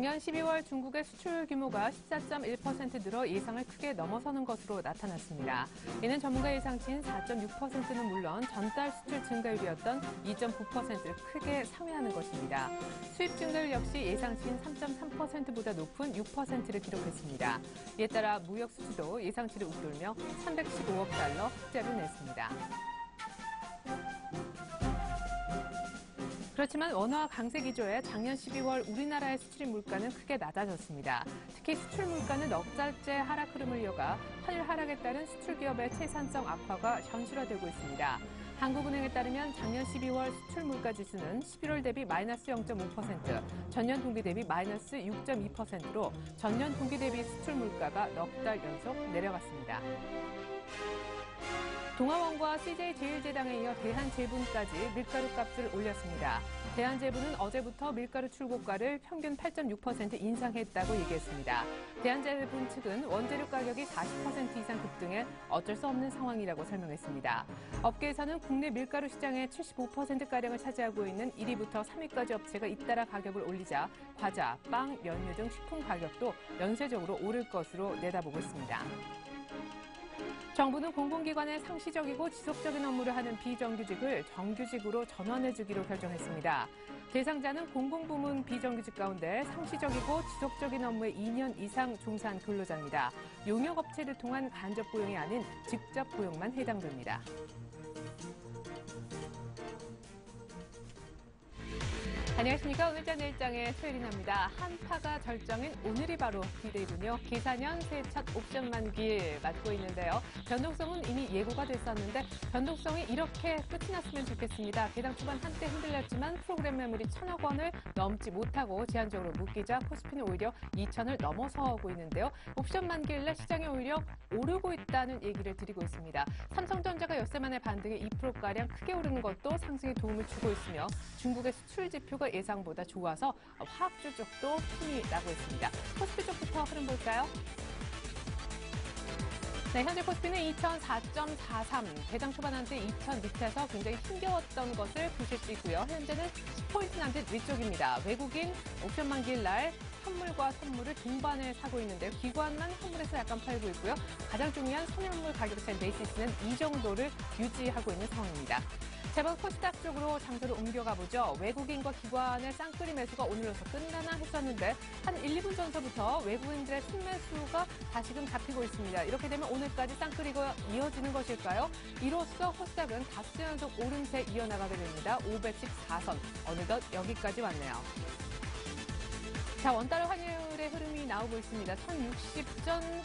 작년 12월 중국의 수출 규모가 14.1% 늘어 예상을 크게 넘어서는 것으로 나타났습니다. 이는 전문가 예상치인 4.6%는 물론 전달 수출 증가율이었던 2.9%를 크게 상회하는 것입니다. 수입 증가율 역시 예상치인 3.3%보다 높은 6%를 기록했습니다. 이에 따라 무역 수지도 예상치를 웃돌며 315억 달러 흑자를 냈습니다. 그렇지만 원화 강세 기조에 작년 12월 우리나라의 수출입 물가는 크게 낮아졌습니다. 특히 수출 물가는 넉 달째 하락 흐름을 이어가 환율 하락에 따른 수출 기업의 채산성 악화가 현실화되고 있습니다. 한국은행에 따르면 작년 12월 수출 물가 지수는 11월 대비 마이너스 0.5%, 전년 동기 대비 마이너스 6.2%로 전년 동기 대비 수출 물가가 넉 달 연속 내려갔습니다. 동아원과 CJ제일제당에 이어 대한제분까지 밀가루 값을 올렸습니다. 대한제분은 어제부터 밀가루 출고가를 평균 8.6% 인상했다고 얘기했습니다. 대한제분 측은 원재료 가격이 40% 이상 급등해 어쩔 수 없는 상황이라고 설명했습니다. 업계에서는 국내 밀가루 시장의 75%가량을 차지하고 있는 1위부터 3위까지 업체가 잇따라 가격을 올리자 과자, 빵, 연유 등 식품 가격도 연쇄적으로 오를 것으로 내다보고 있습니다. 정부는 공공기관의 상시적이고 지속적인 업무를 하는 비정규직을 정규직으로 전환해주기로 결정했습니다. 대상자는 공공부문 비정규직 가운데 상시적이고 지속적인 업무에 2년 이상 종사한 근로자입니다. 용역업체를 통한 간접 고용이 아닌 직접 고용만 해당됩니다. 안녕하십니까. 오늘자 내일장의 최혜린입니다. 한파가 절정인 오늘이 바로 디데이군요. 기사년 새해 첫 옵션 만기일 맞고 있는데요. 변동성은 이미 예고가 됐었는데 변동성이 이렇게 끝이 났으면 좋겠습니다. 개당 초반 한때 흔들렸지만 프로그램 매물이 1,000억 원을 넘지 못하고 제한적으로 묶이자 코스피는 오히려 2,000을 넘어서고 있는데요. 옵션 만기일날 시장이 오히려 오르고 있다는 얘기를 드리고 있습니다. 삼성전자가 엿새 만에 반등에 2%가량 크게 오르는 것도 상승에 도움을 주고 있으며 중국의 수출 지표가 예상보다 좋아서 화학주 쪽도 힘이 나고 있습니다. 코스피 쪽부터 흐름 볼까요? 네, 현재 코스피는 2004.43, 대장 초반 한때 2000 밑에서 굉장히 힘겨웠던 것을 보실 수 있고요. 현재는 10포인트 남짓 위쪽입니다. 외국인 옵션 만기일 날 현물과 선물을 동반을 사고 있는데요. 기관만 현물에서 약간 팔고 있고요. 가장 중요한 선현물 가격 차이 베이시스는 이 정도를 유지하고 있는 상황입니다. 제법 코스닥 쪽으로 장소를 옮겨가 보죠. 외국인과 기관의 쌍끌이 매수가 오늘로서 끝나나 했었는데 한 1, 2분 전서부터 외국인들의 순매수가 다시금 잡히고 있습니다. 이렇게 되면 오늘까지 쌍끌이가 이어지는 것일까요? 이로써 코스닥은 다수 연속 오름세 이어나가게 됩니다. 514선 어느덧 여기까지 왔네요. 자, 원달러 환율의 흐름이 나오고 있습니다. 1060전,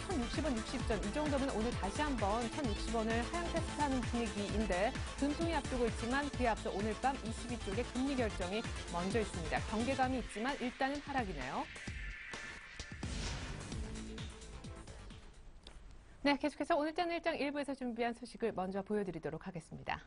1060원, 60전. 이 정도면 오늘 다시 한번 1060원을 하향 테스트하는 분위기인데 금통이 앞두고 있지만 그에 앞서 오늘 밤 22쪽에 금리 결정이 먼저 있습니다. 경계감이 있지만 일단은 하락이네요. 네, 계속해서 오늘자 내일장 1부에서 준비한 소식을 먼저 보여드리도록 하겠습니다.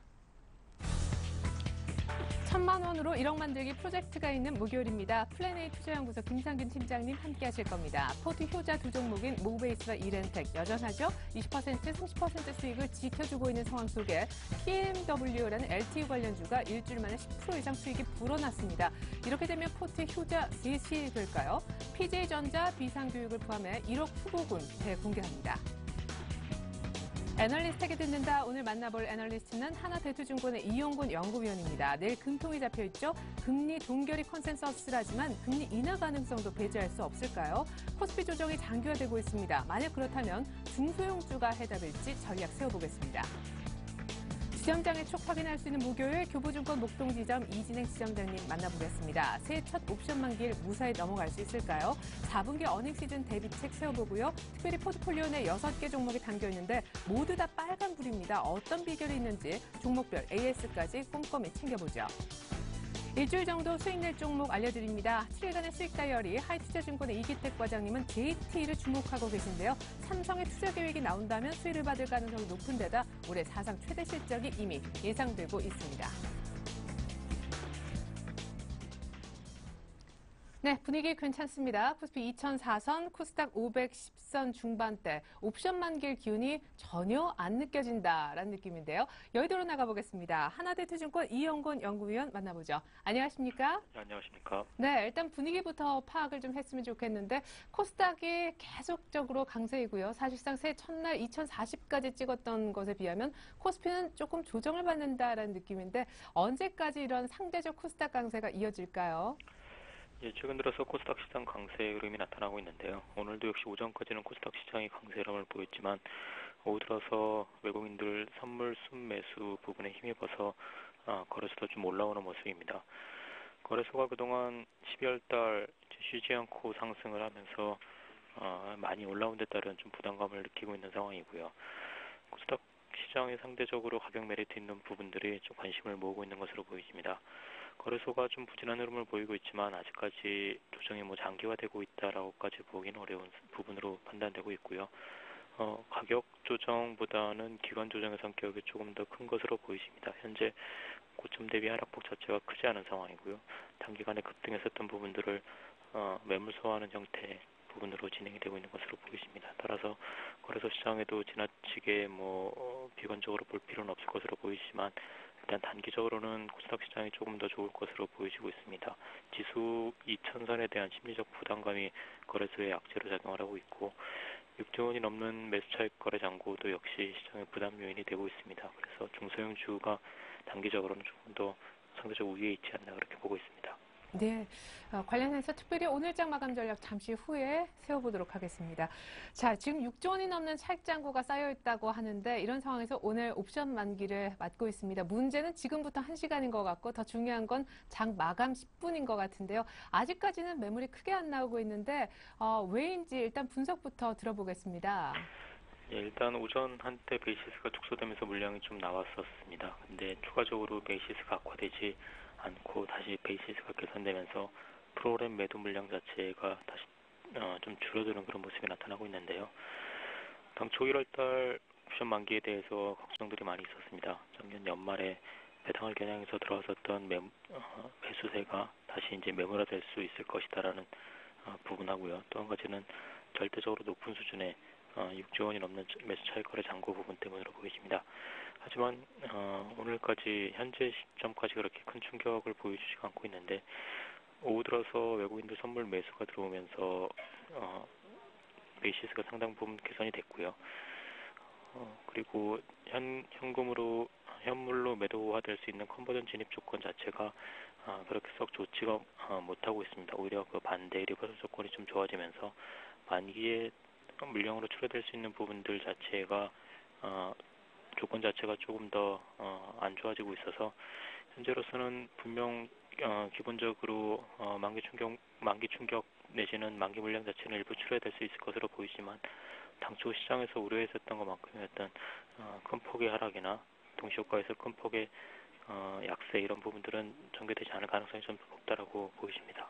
1,000만 원으로 1억 만들기 프로젝트가 있는 목요일입니다. 플랜A 투자연구소 김상균 팀장님 함께 하실 겁니다. 포트 효자 두 종목인 모베이스와 이렌텍 여전하죠? 20%, 30% 수익을 지켜주고 있는 상황 속에 PMW라는 LTE 관련주가 일주일 만에 10% 이상 수익이 불어났습니다. 이렇게 되면 포트 효자 셋이 될까요? PJ전자 비상교육을 포함해 1억 후보군 대공개합니다. 애널리스트에게 듣는다. 오늘 만나볼 애널리스트는 하나대투증권의 이용곤 연구위원입니다. 내일 금통이 잡혀있죠. 금리 동결이 컨센서스라지만 금리 인하 가능성도 배제할 수 없을까요? 코스피 조정이 장기화되고 있습니다. 만약 그렇다면 중소형주가 해답일지 전략 세워보겠습니다. 지점장의 촉 확인할 수 있는 목요일 교보증권 목동지점 이진행 지점장님 만나보겠습니다. 새해 첫 옵션 만기일 무사히 넘어갈 수 있을까요? 4분기 어닝 시즌 대비책 세워보고요. 특별히 포트폴리오 내 6개 종목이 담겨있는데 모두 다 빨간불입니다. 어떤 비결이 있는지 종목별 AS까지 꼼꼼히 챙겨보죠. 일주일 정도 수익 낼 종목 알려드립니다. 7일간의 수익 다이어리 하이투자증권의 이기택 과장님은 JT를 주목하고 계신데요. 삼성의 투자 계획이 나온다면 수혜를 받을 가능성이 높은 데다 올해 사상 최대 실적이 이미 예상되고 있습니다. 네, 분위기 괜찮습니다. 코스피 2004선, 코스닥 510선 중반대, 옵션 만길 기운이 전혀 안 느껴진다라는 느낌인데요. 여의도로 나가보겠습니다. 하나대투증권 이영곤 연구위원 만나보죠. 안녕하십니까? 네, 안녕하십니까. 네, 일단 분위기부터 파악을 좀 했으면 좋겠는데 코스닥이 계속적으로 강세이고요. 사실상 새 첫날 2040까지 찍었던 것에 비하면 코스피는 조금 조정을 받는다라는 느낌인데 언제까지 이런 상대적 코스닥 강세가 이어질까요? 예, 최근 들어서 코스닥 시장 강세 흐름이 나타나고 있는데요. 오늘도 역시 오전까지는 코스닥 시장이 강세 흐름을 보였지만 오후 들어서 외국인들 선물 순매수 부분에 힘입어서 거래소도 좀 올라오는 모습입니다. 거래소가 그동안 12월 달 쉬지 않고 상승을 하면서 많이 올라온 데 따른 좀 부담감을 느끼고 있는 상황이고요. 코스닥 시장에 상대적으로 가격 메리트 있는 부분들이 좀 관심을 모으고 있는 것으로 보입니다. 거래소가 좀 부진한 흐름을 보이고 있지만 아직까지 조정이 장기화되고 있다라고까지 보기는 어려운 부분으로 판단되고 있고요. 가격 조정보다는 기간 조정의 성격이 조금 더 큰 것으로 보이십니다. 현재 고점 대비 하락폭 자체가 크지 않은 상황이고요. 단기간에 급등했었던 부분들을 매물 소화하는 형태의 부분으로 진행이 되고 있는 것으로 보이십니다. 따라서 거래소 시장에도 지나치게 비관적으로 볼 필요는 없을 것으로 보이지만 일단 단기적으로는 코스닥 시장이 조금 더 좋을 것으로 보여지고 있습니다. 지수 2000선에 대한 심리적 부담감이 거래소의 악재로 작용을 하고 있고 6조 원이 넘는 매수 차익 거래 잔고도 역시 시장의 부담 요인이 되고 있습니다. 그래서 중소형 주가 단기적으로는 조금 더 상대적 우위에 있지 않나 그렇게 보고 있습니다. 네, 관련해서 특별히 오늘장 마감 전략 잠시 후에 세워보도록 하겠습니다. 자, 지금 6조 원이 넘는 차익 잔고가 쌓여있다고 하는데 이런 상황에서 오늘 옵션 만기를 맞고 있습니다. 문제는 지금부터 1시간인 것 같고 더 중요한 건 장 마감 10분인 것 같은데요. 아직까지는 매물이 크게 안 나오고 있는데 왜인지 일단 분석부터 들어보겠습니다. 예, 일단 오전 한때 베이시스가 축소되면서 물량이 좀 나왔었습니다. 근데 추가적으로 베이시스가 악화되지 않고 다시 베이시스가 개선되면서 프로그램 매도 물량 자체가 다시 좀 줄어드는 그런 모습이 나타나고 있는데요. 당초 1월달 옵션 만기에 대해서 걱정들이 많이 있었습니다. 작년 연말에 배당을 겨냥해서 들어왔었던 매수세가 다시 이제 매물화될 수 있을 것이다라는 부분하고요. 또 한 가지는 절대적으로 높은 수준의 6조 원이 넘는 매수 차익 거래 잔고 부분 때문으로 보이십니다. 하지만 오늘까지 현재 시점까지 그렇게 큰 충격을 보여주지가 않고 있는데 오후 들어서 외국인들 선물 매수가 들어오면서 베이시스가 상당 부분 개선이 됐고요. 그리고 현물로 매도화될 수 있는 컨버전 진입 조건 자체가 그렇게 썩 좋지가 못하고 있습니다. 오히려 그 반대 리버설 조건이 좀 좋아지면서 만기에 물량으로 출하될 수 있는 부분들 자체가 조건 자체가 조금 더 안 좋아지고 있어서 현재로서는 분명 기본적으로 만기 충격 내지는 만기 물량 자체는 일부 출하될 수 있을 것으로 보이지만 당초 시장에서 우려했었던 것만큼의 어떤 큰 폭의 하락이나 동시효과에서 큰 폭의 약세 이런 부분들은 전개되지 않을 가능성이 좀 높다라고 보이십니다.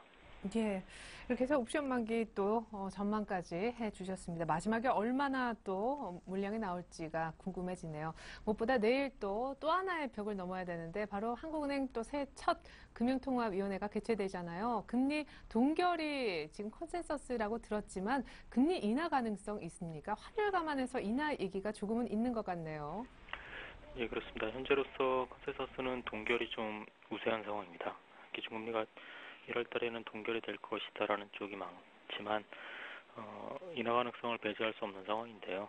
예, 이렇게 해서 옵션 만기 또 전망까지 해주셨습니다. 마지막에 얼마나 또 물량이 나올지가 궁금해지네요. 무엇보다 내일 또 하나의 벽을 넘어야 되는데 바로 한국은행 또 새 첫 금융통화위원회가 개최되잖아요. 금리 동결이 지금 컨센서스라고 들었지만 금리 인하 가능성 있습니까? 환율 감안해서 인하 얘기가 조금은 있는 것 같네요. 예, 그렇습니다. 현재로서 컨센서스는 동결이 좀 우세한 상황입니다. 기준금리가 1월 달에는 동결이 될 것이다라는 쪽이 많지만 인하 가능성을 배제할 수 없는 상황인데요.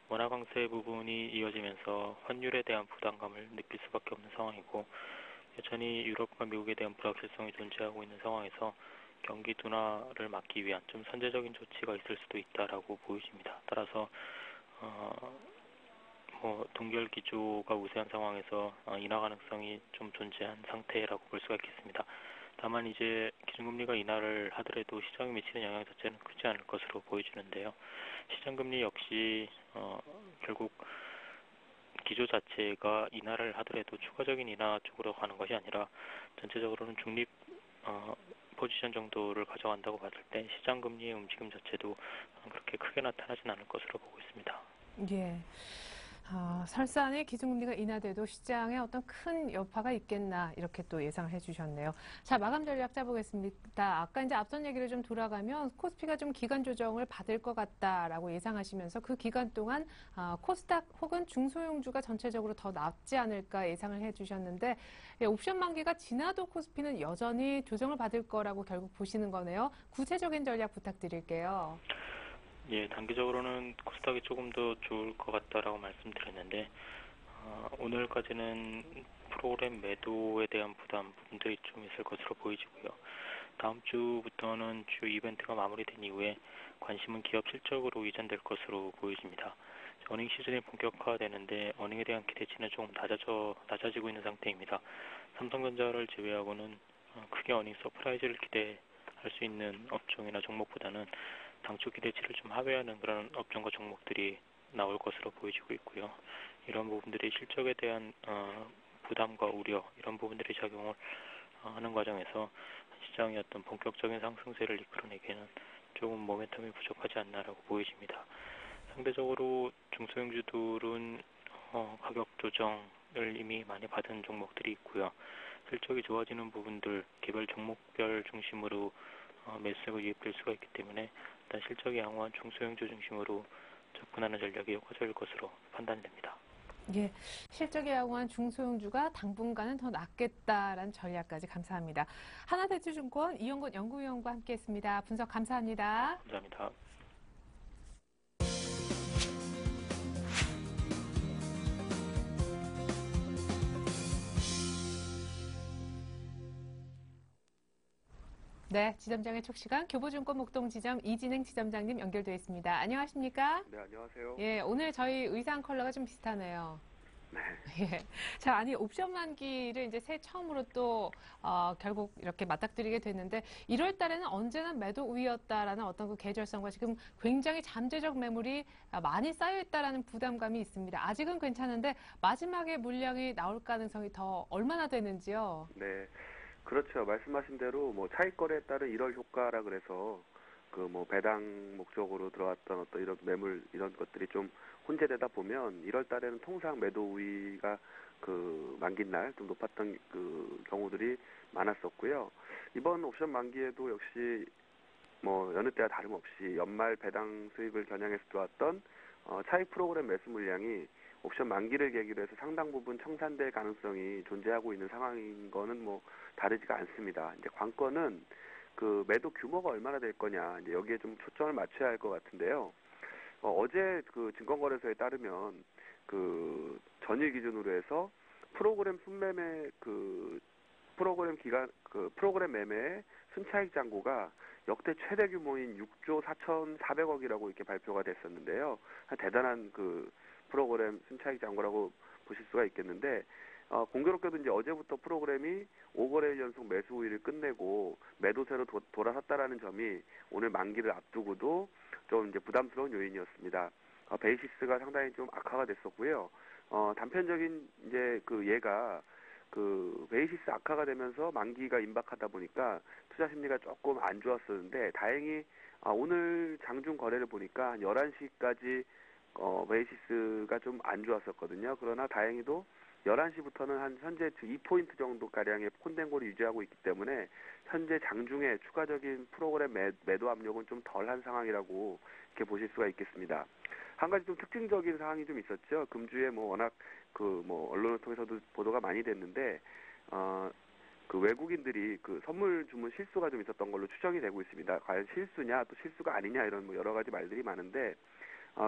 원화 강세 부분이 이어지면서 환율에 대한 부담감을 느낄 수밖에 없는 상황이고 여전히 유럽과 미국에 대한 불확실성이 존재하고 있는 상황에서 경기 둔화를 막기 위한 좀 선제적인 조치가 있을 수도 있다라고 보여집니다. 따라서 동결 기조가 우세한 상황에서 인하 가능성이 좀 존재한 상태라고 볼 수가 있겠습니다. 다만 이제 기준금리가 인하를 하더라도 시장에 미치는 영향 자체는 크지 않을 것으로 보여지는데요. 시장금리 역시 결국 기조 자체가 인하를 하더라도 추가적인 인하 쪽으로 가는 것이 아니라 전체적으로는 중립 포지션 정도를 가져간다고 봤을 때 시장금리의 움직임 자체도 그렇게 크게 나타나진 않을 것으로 보고 있습니다. 예. 설산의 기준금리가 인하돼도 시장에 어떤 큰 여파가 있겠나 이렇게 또 예상을 해주셨네요. 자, 마감 전략 짜보겠습니다. 아까 이제 앞선 얘기를 좀 돌아가면 코스피가 좀 기간 조정을 받을 것 같다라고 예상하시면서 그 기간 동안 코스닥 혹은 중소형주가 전체적으로 더 낫지 않을까 예상을 해주셨는데 옵션 만기가 지나도 코스피는 여전히 조정을 받을 거라고 결국 보시는 거네요. 구체적인 전략 부탁드릴게요. 예, 단기적으로는 코스닥이 조금 더 좋을 것 같다라고 말씀드렸는데 오늘까지는 프로그램 매도에 대한 부분들이 좀 있을 것으로 보이지고요. 다음 주부터는 주요 이벤트가 마무리된 이후에 관심은 기업 실적으로 이전될 것으로 보여집니다. 어닝 시즌이 본격화되는데 어닝에 대한 기대치는 조금 낮아지고 있는 상태입니다. 삼성전자를 제외하고는 크게 어닝 서프라이즈를 기대할 수 있는 업종이나 종목보다는 당초 기대치를 좀 하회하는 그런 업종과 종목들이 나올 것으로 보여지고 있고요. 이런 부분들이 실적에 대한 부담과 우려 이런 부분들이 작용을 하는 과정에서 시장의 어떤 본격적인 상승세를 이끌어내기에는 조금 모멘텀이 부족하지 않나라고 보여집니다. 상대적으로 중소형주들은 가격 조정을 이미 많이 받은 종목들이 있고요. 실적이 좋아지는 부분들 개별 종목별 중심으로 매수가 유입될 수가 있기 때문에 일단 실적이 양호한 중소형주 중심으로 접근하는 전략이 효과적일 것으로 판단됩니다. 예, 실적이 양호한 중소형주가 당분간은 더 낫겠다라는 전략까지 감사합니다. 하나대투증권 이영건 연구위원과 함께했습니다. 분석 감사합니다. 감사합니다. 네, 지점장의 촉시간 교보증권 목동지점 이진행 지점장님 연결되어 있습니다. 안녕하십니까? 네, 안녕하세요. 예, 오늘 저희 의상 컬러가 좀 비슷하네요. 네. 예. 자, 아니, 옵션 만기를 이제 새해 처음으로 또, 결국 이렇게 맞닥뜨리게 됐는데, 1월 달에는 언제나 매도 우위였다라는 어떤 그 계절성과 지금 굉장히 잠재적 매물이 많이 쌓여있다라는 부담감이 있습니다. 아직은 괜찮은데, 마지막에 물량이 나올 가능성이 더 얼마나 되는지요? 네. 그렇죠. 말씀하신 대로 뭐 차익거래에 따른 1월 효과라 그래서 그 뭐 배당 목적으로 들어왔던 어떤 이런 매물 이런 것들이 좀 혼재되다 보면 1월 달에는 통상 매도 우위가 그 만기 날 좀 높았던 그 경우들이 많았었고요. 이번 옵션 만기에도 역시 뭐 여느 때와 다름없이 연말 배당 수익을 겨냥해서 들어왔던 차익 프로그램 매수 물량이 옵션 만기를 계기로 해서 상당 부분 청산될 가능성이 존재하고 있는 상황인 거는 뭐 다르지가 않습니다. 이제 관건은 그 매도 규모가 얼마나 될 거냐, 이제 여기에 좀 초점을 맞춰야 할 것 같은데요. 어제 그 증권거래소에 따르면 그 전일 기준으로 해서 프로그램 순매매 그 프로그램 기간 그 프로그램 매매의 순차익 잔고가 역대 최대 규모인 6조 4,400억이라고 이렇게 발표가 됐었는데요. 대단한 그 프로그램 순차익 잔고라고 보실 수가 있겠는데 공교롭게도 이제 어제부터 프로그램이 5거래일 연속 매수 우위를 끝내고 매도세로 돌아섰다라는 점이 오늘 만기를 앞두고도 좀 이제 부담스러운 요인이었습니다. 베이시스가 상당히 좀 악화가 됐었고요. 단편적인 이제 그 예가 그 베이시스 악화가 되면서 만기가 임박하다 보니까 투자 심리가 조금 안 좋았었는데 다행히 오늘 장중 거래를 보니까 한 11시까지 베이시스가 좀 안 좋았었거든요. 그러나 다행히도 11시부터는 한 현재 2포인트 정도 가량의 콘덴고를 유지하고 있기 때문에 현재 장중에 추가적인 프로그램 매도 압력은 좀 덜한 상황이라고 이렇게 보실 수가 있겠습니다. 한 가지 좀 특징적인 사항이 좀 있었죠. 금주에 뭐 워낙 그 뭐 언론을 통해서도 보도가 많이 됐는데 그 외국인들이 그 선물 주문 실수가 좀 있었던 걸로 추정이 되고 있습니다. 과연 실수냐 또 실수가 아니냐 이런 뭐 여러 가지 말들이 많은데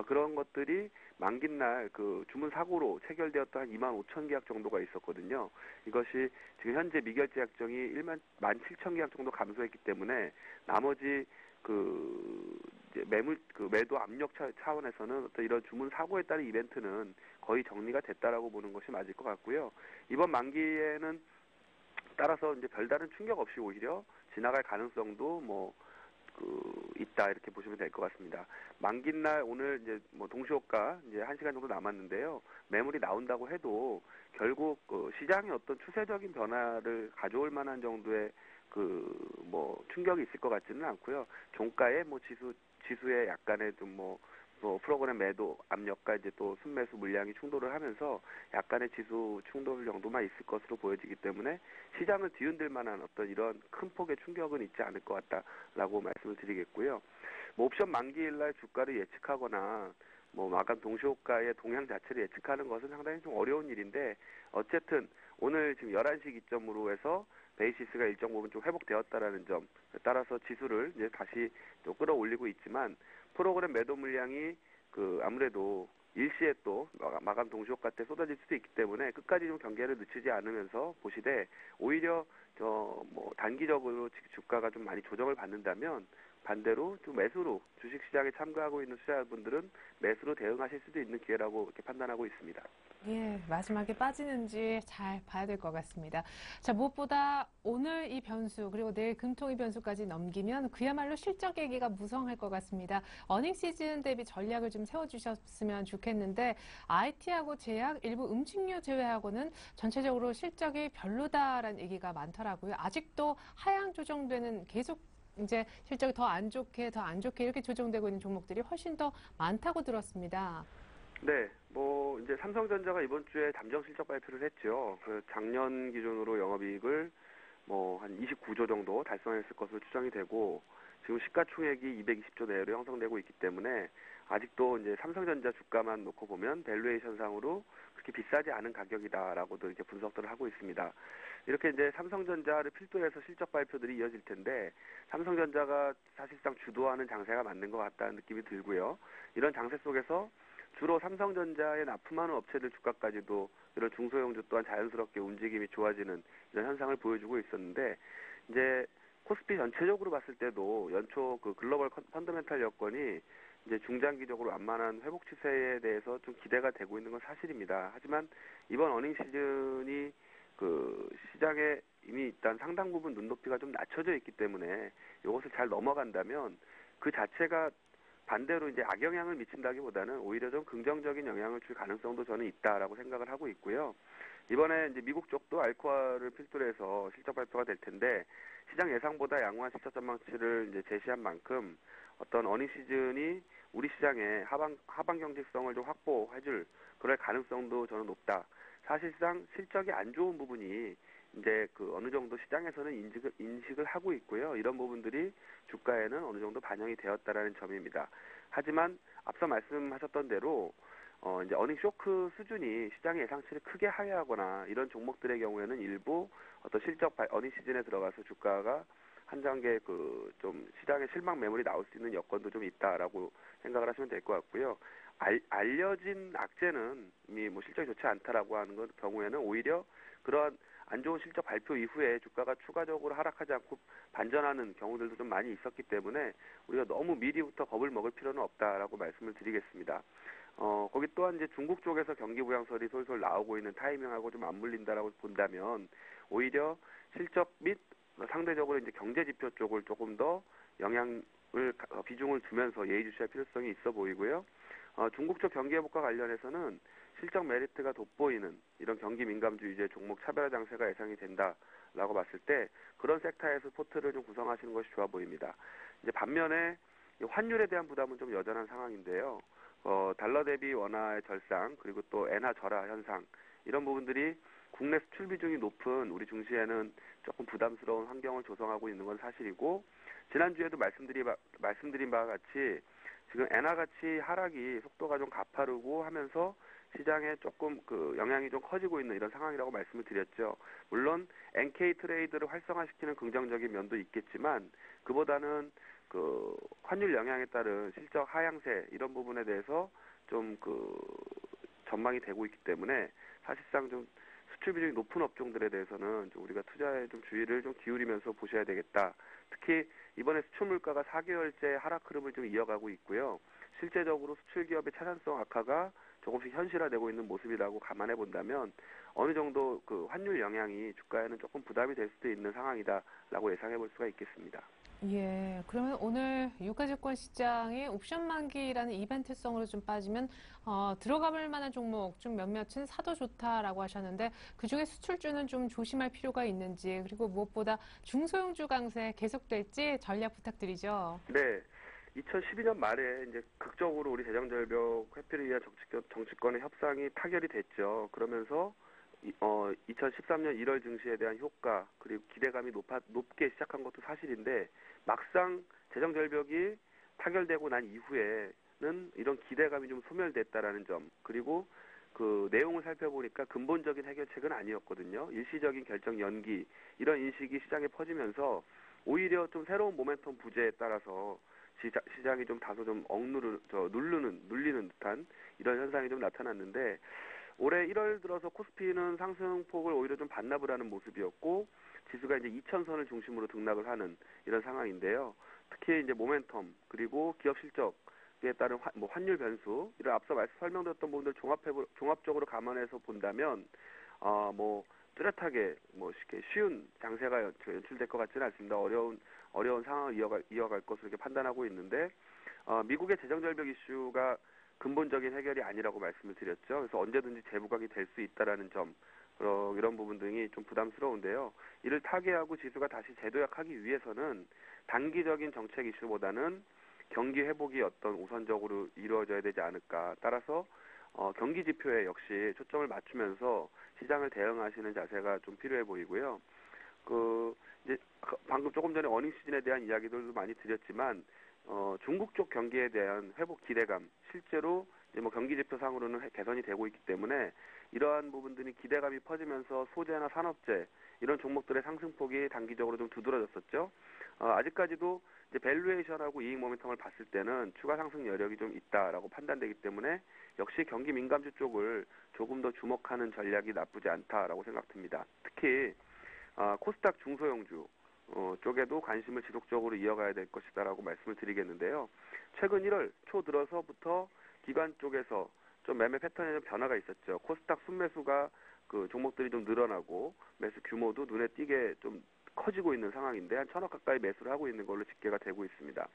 그런 것들이 만기날 그 주문 사고로 체결되었던 한 2만 5천 계약 정도가 있었거든요. 이것이 지금 현재 미결제 약정이 1만 7천 계약 정도 감소했기 때문에 나머지 그 이제 매도 압력 차원에서는 어떤 이런 주문 사고에 따른 이벤트는 거의 정리가 됐다라고 보는 것이 맞을 것 같고요. 이번 만기에는 따라서 이제 별다른 충격 없이 오히려 지나갈 가능성도 있다 이렇게 보시면 될 것 같습니다. 만기날 오늘 이제 뭐 동시효과 이제 1시간 정도 남았는데요. 매물이 나온다고 해도 결국 그 시장의 어떤 추세적인 변화를 가져올 만한 정도의 그 뭐 충격이 있을 것 같지는 않고요. 종가에 뭐 지수에 약간의 좀 프로그램 매도 압력과 이제 또 순매수 물량이 충돌을 하면서 약간의 지수 충돌 정도만 있을 것으로 보여지기 때문에 시장을 뒤흔들 만한 어떤 이런 큰 폭의 충격은 있지 않을 것 같다라고 말씀을 드리겠고요. 옵션 만기일 날 주가를 예측하거나 마감 동시호가의 동향 자체를 예측하는 것은 상당히 좀 어려운 일인데, 어쨌든 오늘 지금 11시 기점으로 해서 베이시스가 일정 부분 좀 회복되었다라는 점, 따라서 지수를 이제 다시 또 끌어올리고 있지만, 프로그램 매도 물량이 아무래도 일시에 또 마감 동시효과 때 쏟아질 수도 있기 때문에 끝까지 좀 경계를 늦추지 않으면서 보시되, 오히려 단기적으로 주가가 좀 많이 조정을 받는다면 반대로 좀 매수로 주식시장에 참가하고 있는 투자자분들은 매수로 대응하실 수도 있는 기회라고 이렇게 판단하고 있습니다. 예, 마지막에 빠지는지 잘 봐야 될 것 같습니다. 자, 무엇보다 오늘 이 변수 그리고 내일 금통위 변수까지 넘기면 그야말로 실적 얘기가 무성할 것 같습니다. 어닝 시즌 대비 전략을 좀 세워주셨으면 좋겠는데, IT하고 제약, 일부 음식료 제외하고는 전체적으로 실적이 별로다라는 얘기가 많더라고요. 아직도 하향 조정되는, 계속 이제 실적이 더 안 좋게 이렇게 조정되고 있는 종목들이 훨씬 더 많다고 들었습니다. 네, 이제 삼성전자가 이번 주에 잠정 실적 발표를 했죠. 작년 기준으로 영업이익을 한 29조 정도 달성했을 것으로 추정이 되고, 지금 시가총액이 220조 내외로 형성되고 있기 때문에 아직도 이제 삼성전자 주가만 놓고 보면 밸류에이션상으로 그렇게 비싸지 않은 가격이다라고도 이렇게 분석들을 하고 있습니다. 이렇게 이제 삼성전자를 필두로 해서 실적 발표들이 이어질 텐데, 삼성전자가 사실상 주도하는 장세가 맞는 것 같다는 느낌이 들고요. 이런 장세 속에서 주로 삼성전자에 납품하는 업체들 주가까지도 이런 중소형주 또한 자연스럽게 움직임이 좋아지는 이런 현상을 보여주고 있었는데, 이제 코스피 전체적으로 봤을 때도 연초 글로벌 펀더멘탈 여건이 이제 중장기적으로 완만한 회복 추세에 대해서 좀 기대가 되고 있는 건 사실입니다. 하지만 이번 어닝 시즌이 시장에 이미 일단 상당 부분 눈높이가 좀 낮춰져 있기 때문에 이것을 잘 넘어간다면 그 자체가 반대로 이제 악영향을 미친다기보다는 오히려 좀 긍정적인 영향을 줄 가능성도 저는 있다라고 생각을 하고 있고요. 이번에 이제 미국 쪽도 알코아를 필두로 해서 실적 발표가 될 텐데, 시장 예상보다 양호한 실적 전망치를 이제 제시한 만큼 어떤 어닝 시즌이 우리 시장의 하방 경직성을 좀 확보해줄 그럴 가능성도 저는 높다. 사실상 실적이 안 좋은 부분이 이제 어느 정도 시장에서는 인식을 하고 있고요. 이런 부분들이 주가에는 어느 정도 반영이 되었다라는 점입니다. 하지만 앞서 말씀하셨던 대로 이제 어닝 쇼크 수준이 시장의 예상치를 크게 하회하거나 이런 종목들의 경우에는 일부 어떤 어닝 시즌에 들어가서 주가가 한 단계 좀 시장에 실망 매물이 나올 수 있는 여건도 좀 있다라고 생각을 하시면 될 것 같고요. 알려진 악재는 이미 실적이 좋지 않다라고 하는 경우에는 오히려 그러한 안 좋은 실적 발표 이후에 주가가 추가적으로 하락하지 않고 반전하는 경우들도 좀 많이 있었기 때문에 우리가 너무 미리부터 겁을 먹을 필요는 없다라고 말씀을 드리겠습니다. 거기 또한 이제 중국 쪽에서 경기 부양설이 솔솔 나오고 있는 타이밍하고 좀 맞물린다라고 본다면 오히려 실적 및 상대적으로 이제 경제 지표 쪽을 조금 더 비중을 두면서 예의주시할 필요성이 있어 보이고요. 중국 쪽 경기 회복과 관련해서는 실적 메리트가 돋보이는 이런 경기 민감주 위주의 종목 차별화 장세가 예상이 된다라고 봤을 때 그런 섹터에서 포트를 좀 구성하시는 것이 좋아 보입니다. 이제 반면에 환율에 대한 부담은 좀 여전한 상황인데요. 달러 대비 원화의 절상, 그리고 또 엔화 절하 현상, 이런 부분들이 국내 수출 비중이 높은 우리 증시에는 조금 부담스러운 환경을 조성하고 있는 건 사실이고, 지난주에도 말씀드린 바와 같이 지금 엔화 가치 하락이 속도가 좀 가파르고 하면서 시장에 조금 영향이 좀 커지고 있는 이런 상황이라고 말씀을 드렸죠. 물론 NK 트레이드를 활성화시키는 긍정적인 면도 있겠지만, 그보다는 환율 영향에 따른 실적 하향세 이런 부분에 대해서 좀 전망이 되고 있기 때문에 사실상 좀 수출 비중이 높은 업종들에 대해서는 좀 우리가 투자에 좀 주의를 좀 기울이면서 보셔야 되겠다. 특히 이번에 수출 물가가 4개월째 하락 흐름을 좀 이어가고 있고요. 실제적으로 수출 기업의 차산성 악화가 조금씩 현실화되고 있는 모습이라고 감안해 본다면 어느 정도 환율 영향이 주가에는 조금 부담이 될 수도 있는 상황이다라고 예상해 볼 수가 있겠습니다. 예, 그러면 오늘 유가증권 시장에 옵션 만기라는 이벤트성으로 좀 빠지면 들어가볼 만한 종목 좀 몇몇은 사도 좋다라고 하셨는데, 그중에 수출주는 좀 조심할 필요가 있는지, 그리고 무엇보다 중소형주 강세 계속될지 전략 부탁드리죠. 네. 2012년 말에 이제 극적으로 우리 대장절벽 회피를 위한 정치권의 협상이 타결이 됐죠. 그러면서 2013년 1월 증시에 대한 효과 그리고 기대감이 높게 시작한 것도 사실인데 막상 재정절벽이 타결되고 난 이후에는 이런 기대감이 좀 소멸됐다라는 점 그리고 그 내용을 살펴보니까 근본적인 해결책은 아니었거든요. 일시적인 결정 연기 이런 인식이 시장에 퍼지면서 오히려 좀 새로운 모멘텀 부재에 따라서 시장이 좀 다소 좀 눌리는 듯한 이런 현상이 좀 나타났는데 올해 1월 들어서 코스피는 상승폭을 오히려 좀 반납을 하는 모습이었고 지수가 이제 2,000선을 중심으로 등락을 하는 이런 상황인데요. 특히 이제 모멘텀 그리고 기업 실적에 따른 환율 변수 이런 앞서 설명드렸던 부분들 종합적으로 감안해서 본다면 뭐 뚜렷하게 뭐 쉽게 쉬운 장세가 연출될 것 같지는 않습니다. 어려운 상황을 이어갈 것으로 이렇게 판단하고 있는데 미국의 재정절벽 이슈가 근본적인 해결이 아니라고 말씀을 드렸죠. 그래서 언제든지 재부각이 될 수 있다라는 점 이런 부분 등이 좀 부담스러운데요. 이를 타개하고 지수가 다시 재도약하기 위해서는 단기적인 정책 이슈보다는 경기 회복이 우선적으로 이루어져야 되지 않을까. 따라서 경기 지표에 역시 초점을 맞추면서 시장을 대응하시는 자세가 좀 필요해 보이고요. 이제 방금 조금 전에 어닝 시즌에 대한 이야기들도 많이 드렸지만 중국 쪽 경기에 대한 회복 기대감 실제로 이제 뭐 경기 지표상으로는 개선이 되고 있기 때문에 이러한 부분들이 기대감이 퍼지면서 소재나 산업재 이런 종목들의 상승폭이 단기적으로 좀 두드러졌었죠. 아직까지도 이제 밸류에이션하고 이익 모멘텀을 봤을 때는 추가 상승 여력이 좀 있다라고 판단되기 때문에 역시 경기 민감주 쪽을 조금 더 주목하는 전략이 나쁘지 않다라고 생각됩니다. 특히 코스닥 중소형주 쪽에도 관심을 지속적으로 이어가야 될 것이다라고 말씀을 드리겠는데요. 최근 1월 초 들어서부터 기관 쪽에서 좀 매매 패턴에 좀 변화가 있었죠. 코스닥 순매수가 그 종목들이 좀 늘어나고 매수 규모도 눈에 띄게 좀 커지고 있는 상황인데 한 1,000억 가까이 매수를 하고 있는 걸로 집계가 되고 있습니다.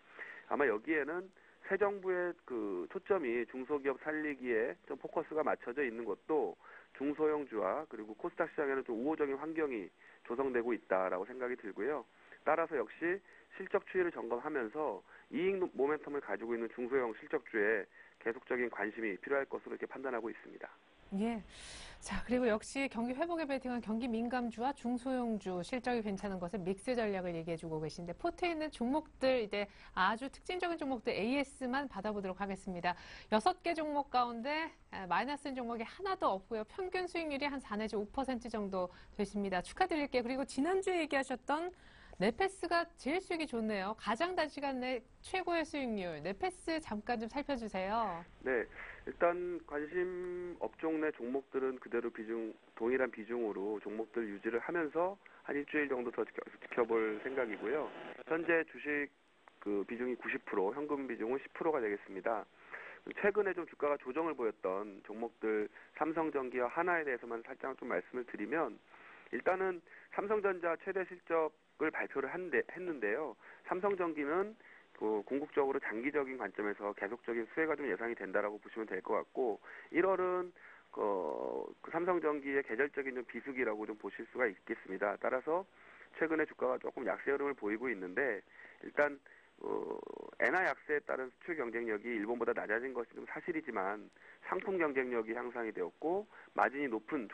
아마 여기에는 새 정부의 그 초점이 중소기업 살리기에 좀 포커스가 맞춰져 있는 것도 중소형주와 그리고 코스닥 시장에는 좀 우호적인 환경이 조성되고 있다라고 생각이 들고요. 따라서 역시 실적 추이를 점검하면서 이익 모멘텀을 가지고 있는 중소형 실적주에 계속적인 관심이 필요할 것으로 이렇게 판단하고 있습니다. 예. 자, 그리고 역시 경기 회복에 베팅한 경기 민감주와 중소형주 실적이 괜찮은 것을 믹스 전략을 얘기해주고 계신데 포트에 있는 종목들 이제 아주 특징적인 종목들 AS만 받아보도록 하겠습니다. 6개 종목 가운데 마이너스인 종목이 하나도 없고요. 평균 수익률이 한 4 내지 5% 정도 되십니다. 축하드릴게요. 그리고 지난주에 얘기하셨던 네페스가 제일 수익이 좋네요. 가장 단시간 내 최고의 수익률. 네페스 잠깐 좀 살펴주세요. 네, 일단 관심 업종 내 종목들은 그대로 동일한 비중으로 종목들 유지를 하면서 한 일주일 정도 더 지켜볼 생각이고요. 현재 주식 그 비중이 90%, 현금 비중은 10%가 되겠습니다. 최근에 좀 주가가 조정을 보였던 종목들 삼성전기와 하나에 대해서만 살짝 좀 말씀을 드리면 일단은 삼성전자 최대 실적을 발표를 했는데요. 삼성전기는 궁극적으로 장기적인 관점에서 계속적인 수혜가 좀 예상이 된다라고 보시면 될 것 같고 1월은 그 삼성전기의 계절적인 좀 비수기라고 좀 보실 수가 있겠습니다. 따라서 최근에 주가가 조금 약세 흐름을 보이고 있는데 일단 엔화 약세에 따른 수출 경쟁력이 일본보다 낮아진 것이 좀 사실이지만 상품 경쟁력이 향상이 되었고 마진이 높은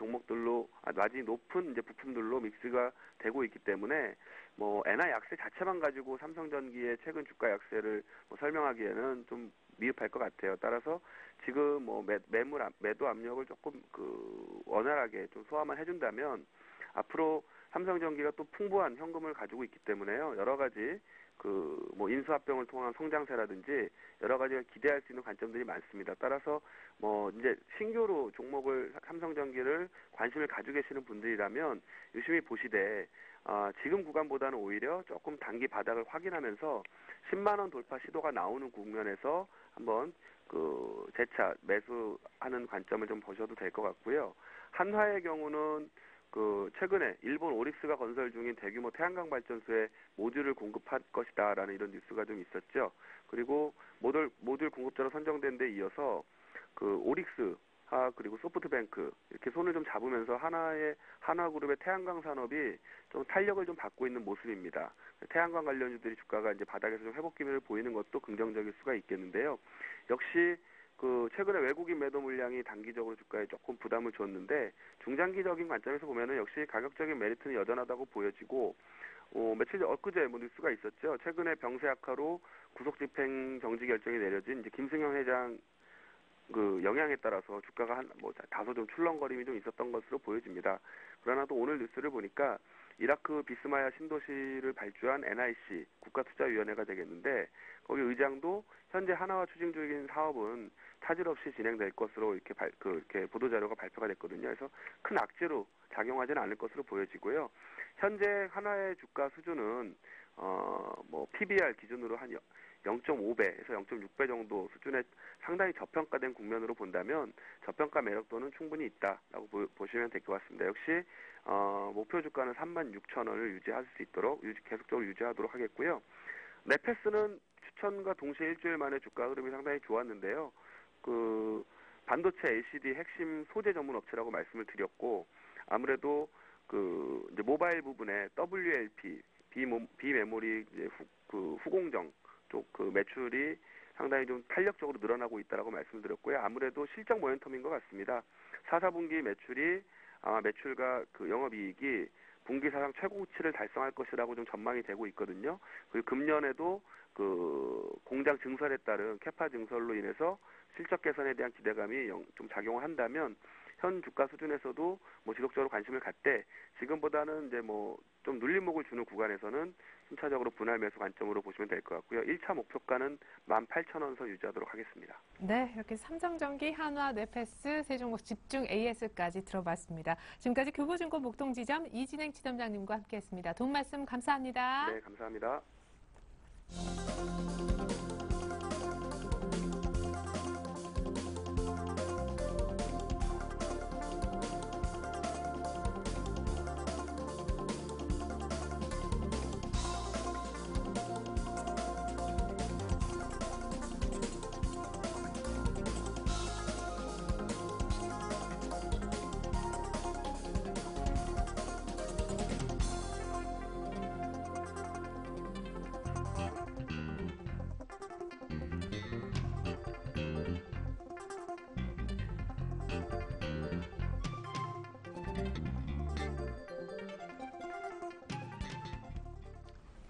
이제 부품들로 믹스가 되고 있기 때문에 뭐 엔화 약세 자체만 가지고 삼성전기의 최근 주가 약세를 설명하기에는 좀 미흡할 것 같아요. 따라서 지금 매도 압력을 조금 원활하게 좀 소화만 해준다면 앞으로 삼성전기가 또 풍부한 현금을 가지고 있기 때문에요. 여러 가지 인수합병을 통한 성장세라든지 여러 가지가 기대할 수 있는 관점들이 많습니다. 따라서 이제 신규로 삼성전기를 관심을 가지고 계시는 분들이라면 유심히 보시되 지금 구간보다는 오히려 조금 단기 바닥을 확인하면서 10만 원 돌파 시도가 나오는 국면에서 한번 재차 매수하는 관점을 좀 보셔도 될 것 같고요. 한화의 경우는 최근에 일본 오릭스가 건설 중인 대규모 태양광 발전소에 모듈을 공급할 것이다라는 이런 뉴스가 좀 있었죠. 그리고 모듈 공급자로 선정된 데 이어서 오릭스 그리고 소프트뱅크 이렇게 손을 좀 잡으면서 한화그룹의 태양광 산업이 좀 탄력을 좀 받고 있는 모습입니다. 태양광 관련주들이 주가가 이제 바닥에서 좀 회복 기미를 보이는 것도 긍정적일 수가 있겠는데요. 역시 최근에 외국인 매도 물량이 단기적으로 주가에 조금 부담을 줬는데 중장기적인 관점에서 보면은 역시 가격적인 메리트는 여전하다고 보여지고 며칠 전 엊그제 뉴스가 있었죠. 최근에 병세 악화로 구속집행 정지 결정이 내려진 이제 김승현 회장 영향에 따라서 주가가 다소 좀 출렁거림이 좀 있었던 것으로 보여집니다. 그러나 또 오늘 뉴스를 보니까 이라크 비스마야 신도시를 발주한 NIC 국가투자위원회가 되겠는데 거기 의장도 현재 하나와 추진 중인 사업은 차질 없이 진행될 것으로 이렇게 보도자료가 발표가 됐거든요. 그래서 큰 악재로 작용하지는 않을 것으로 보여지고요. 현재 하나의 주가 수준은 PBR 기준으로 한 0.5배에서 0.6배 정도 수준의 상당히 저평가된 국면으로 본다면 저평가 매력도는 충분히 있다라고 보시면 될 것 같습니다. 역시 목표 주가는 36,000원을 유지할 수 있도록 계속적으로 유지하도록 하겠고요. 네페스는 추천과 동시에 일주일 만에 주가 흐름이 상당히 좋았는데요. 반도체 LCD 핵심 소재 전문 업체라고 말씀을 드렸고 아무래도 이제 모바일 부분에 WLP 비메모리 이제 후공정 쪽 매출이 상당히 좀 탄력적으로 늘어나고 있다라고 말씀드렸고요. 아무래도 실적 모멘텀인 것 같습니다. 4, 4분기 매출이 아마 매출과 영업이익이 분기 사상 최고치를 달성할 것이라고 좀 전망이 되고 있거든요. 그리고 금년에도 공장 증설에 따른 캐파 증설로 인해서 실적 개선에 대한 기대감이 좀 작용을 한다면 현 주가 수준에서도 지속적으로 관심을 갖되 지금보다는 이제 좀 눌림목을 주는 구간에서는 순차적으로 분할 매수 관점으로 보시면 될 것 같고요. 1차 목표가는 18,000원 선 유지하도록 하겠습니다. 네, 이렇게 삼성전기, 한화, 네페스, 세종목 집중 AS까지 들어봤습니다. 지금까지 교보증권 목동지점 이진행 지점장님과 함께했습니다. 도움 말씀 감사합니다. 네, 감사합니다.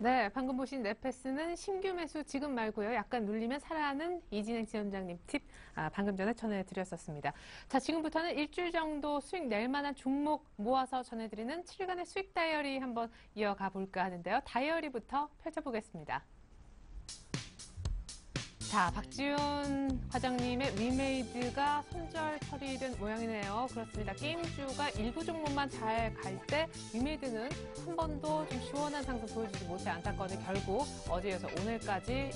네, 방금 보신 네페스는 신규 매수 지금 말고요. 약간 눌리면 살아나는 이진행 지점장님 팁 방금 전에 전해드렸었습니다. 자, 지금부터는 일주일 정도 수익 낼 만한 종목 모아서 전해드리는 7일간의 수익 다이어리 한번 이어가 볼까 하는데요. 다이어리부터 펼쳐보겠습니다. 자, 박지훈 과장님의 위메이드가 손절 처리된 모양이네요. 그렇습니다. 게임주가 일부 종목만 잘 갈 때 위메이드는 한 번도 좀 시원한 상승 보여주지 못해 안타까운데 결국 어제 이어서 오늘까지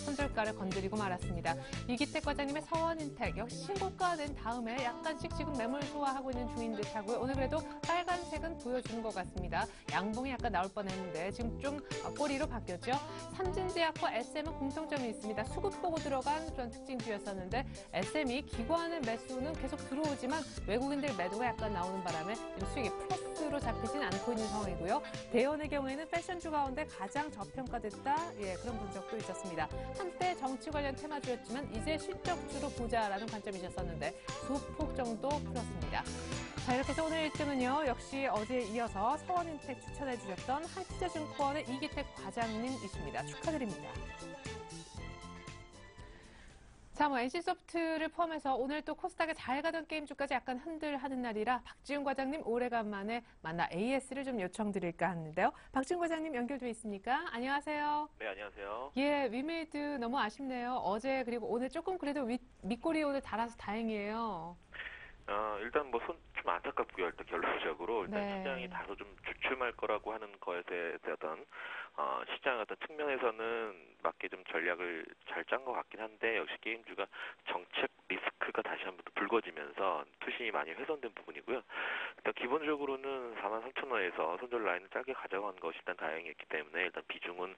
손절가를 건드리고 말았습니다. 이기택 과장님의 서원인텍 역시 신고가 낸 다음에 약간씩 지금 매물 소화하고 있는 중인 듯하고요. 오늘 그래도 빨간색은 보여주는 것 같습니다. 양봉이 약간 나올 뻔했는데 지금 좀 꼬리로 바뀌었죠. 삼진제약과 SM은 공통점이 있습니다. 수급 보고 들어간 그런 특징주였었는데 SM이 기관의 매수는 계속 들어오지만 외국인들 매도가 약간 나오는 바람에 지금 수익이 플러스로 잡히진 않고 있는 상황이고요. 대연의 경우에는 패션주 가운데 가장 저평가됐다 그런 분석도 있었습니다. 한때 정치 관련 테마주였지만 이제 실적주로 보자라는 관점이셨었는데 소폭 정도 풀었습니다. 자, 이렇게 해서 오늘 1등은요. 역시 어제에 이어서 서원인텍 추천해 주셨던 한투자증권의 이기택 과장님이십니다. 축하드립니다. 자, NC소프트를 포함해서 오늘 또 코스닥에 잘 가던 게임주까지 약간 흔들하는 날이라 박지훈 과장님 오래간만에 만나 AS를 좀 요청드릴까 하는데요. 박지훈 과장님 연결돼 있습니까? 안녕하세요. 네, 안녕하세요. 예, 위메이드 너무 아쉽네요. 어제 그리고 오늘 조금 그래도 밑꼬리 오늘 달아서 다행이에요. 일단 좀 안타깝고요. 일단 결론적으로 일단 네. 시장이 다소 좀 주춤할 거라고 하는 것에 대한 시장 어떤 측면에서는 맞게 좀 전략을 잘 짠 것 같긴 한데 역시 게임주가 정책 리스크 리스크가 다시 한번 또 불거지면서 투심이 많이 훼손된 부분이고요. 일단 기본적으로는 43,000원에서 손절 라인을 짧게 가져간 것이 일단 다행이었기 때문에 일단 비중은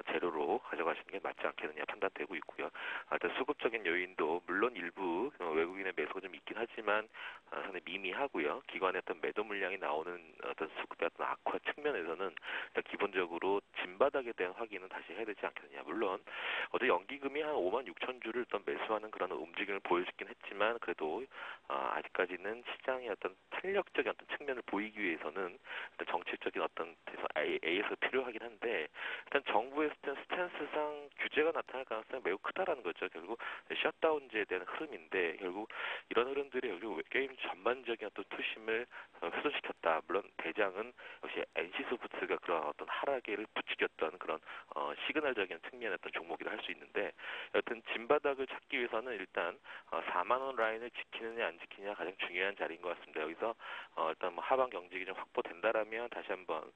제로로 가져가시는 게 맞지 않겠느냐 판단되고 있고요. 일단 수급적인 요인도 물론 일부 외국인의 매수가 좀 있긴 하지만 상당히 미미하고요. 기관의 어떤 매도 물량이 나오는 어떤 수급의 어떤 악화 측면에서는 일단 기본적으로 진바닥에 대한 확인은 다시 해야 되지 않겠느냐. 물론 어제 연기금이 한 5만 6천 주를 일단 매수하는 그런 움직임을 보여주긴 했지만 그래도 아직까지는 시장의 어떤 탄력적인 어떤 측면을 보이기 위해서는 일단 정책적인 어떤 A에서 필요하긴 한데 일단 정부의 스탠스상 규제가 나타날 가능성이 매우 크다라는 거죠. 결국 셧다운제에 대한 흐름인데 결국 이런 흐름들이 결국 게임 전반적인 어떤 투심을 훼손시켰다. 물론 대장은 역시 NC소프트가 그런 어떤 하락을 부추겼던 그런 시그널적인 측면의 어떤 종목이라 할 수 있는데 여튼 진바닥을 찾기 위해서는 일단 4만 원 라인을 지키느냐 안 지키느냐 가장 중요한 자리인 것 같습니다. 여기서 일단 뭐 하방 경직이 좀 확보된다라면 다시 한번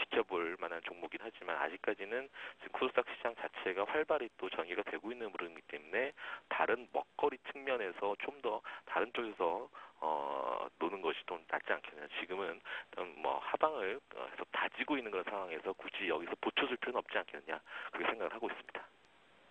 지켜볼 만한 종목이긴 하지만 아직까지는 지금 코스닥 시장 자체가 활발히 또 전개가 되고 있는 흐름이기 때문에 다른 먹거리 측면에서 좀 더 다른 쪽에서 노는 것이 좀 낫지 않겠느냐. 지금은 뭐 하방을 해서 다지고 있는 그런 상황에서 굳이 여기서 보초줄 필요는 없지 않겠느냐 그렇게 생각을 하고 있습니다.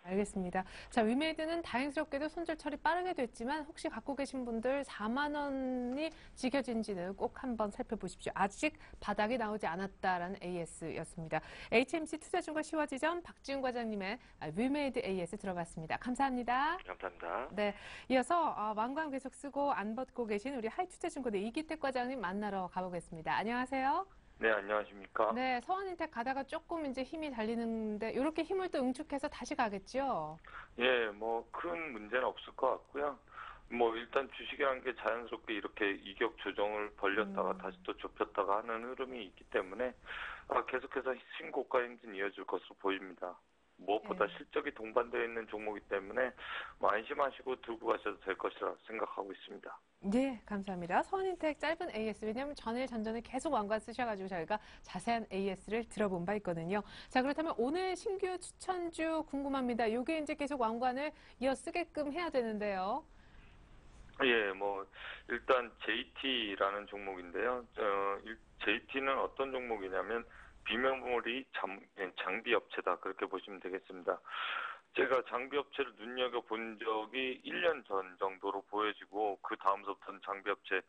알겠습니다. 자, 위메이드는 다행스럽게도 손절 처리 빠르게 됐지만 혹시 갖고 계신 분들 4만 원이 지켜진지는 꼭 한번 살펴보십시오. 아직 바닥이 나오지 않았다라는 AS였습니다. HMC 투자증권 시화지점 박지훈 과장님의 위메이드 AS 들어봤습니다. 감사합니다. 감사합니다. 네, 이어서 왕관 계속 쓰고 안 벗고 계신 우리 하이투자증권의 이기택 과장님 만나러 가보겠습니다. 안녕하세요. 네, 안녕하십니까. 네, 서원인텍 가다가 조금 이제 힘이 달리는데 이렇게 힘을 또 응축해서 다시 가겠죠? 예, 뭐 큰 문제는 없을 것 같고요. 뭐 일단 주식이라는 게 자연스럽게 이렇게 이격 조정을 벌렸다가 다시 또 좁혔다가 하는 흐름이 있기 때문에 계속해서 신고가 행진 이어질 것으로 보입니다. 무엇보다 실적이 동반되어 있는 종목이기 때문에 뭐 안심하시고 들고 가셔도 될 것이라 생각하고 있습니다. 네, 감사합니다. 서원인텍 짧은 AS, 왜냐하면 전일 전전에 계속 왕관 쓰셔가지고 저희가 자세한 AS를 들어본 바 있거든요. 자, 그렇다면 오늘 신규 추천주 궁금합니다. 요게 이제 계속 왕관을 이어 쓰게끔 해야 되는데요. 예, 뭐 일단 JT라는 종목인데요. JT는 어떤 종목이냐면 비메모리 장비 업체다 그렇게 보시면 되겠습니다. 제가 장비 업체를 눈여겨본 적이 1년 전 정도로 보여지고 그 다음서부터는 장비 업체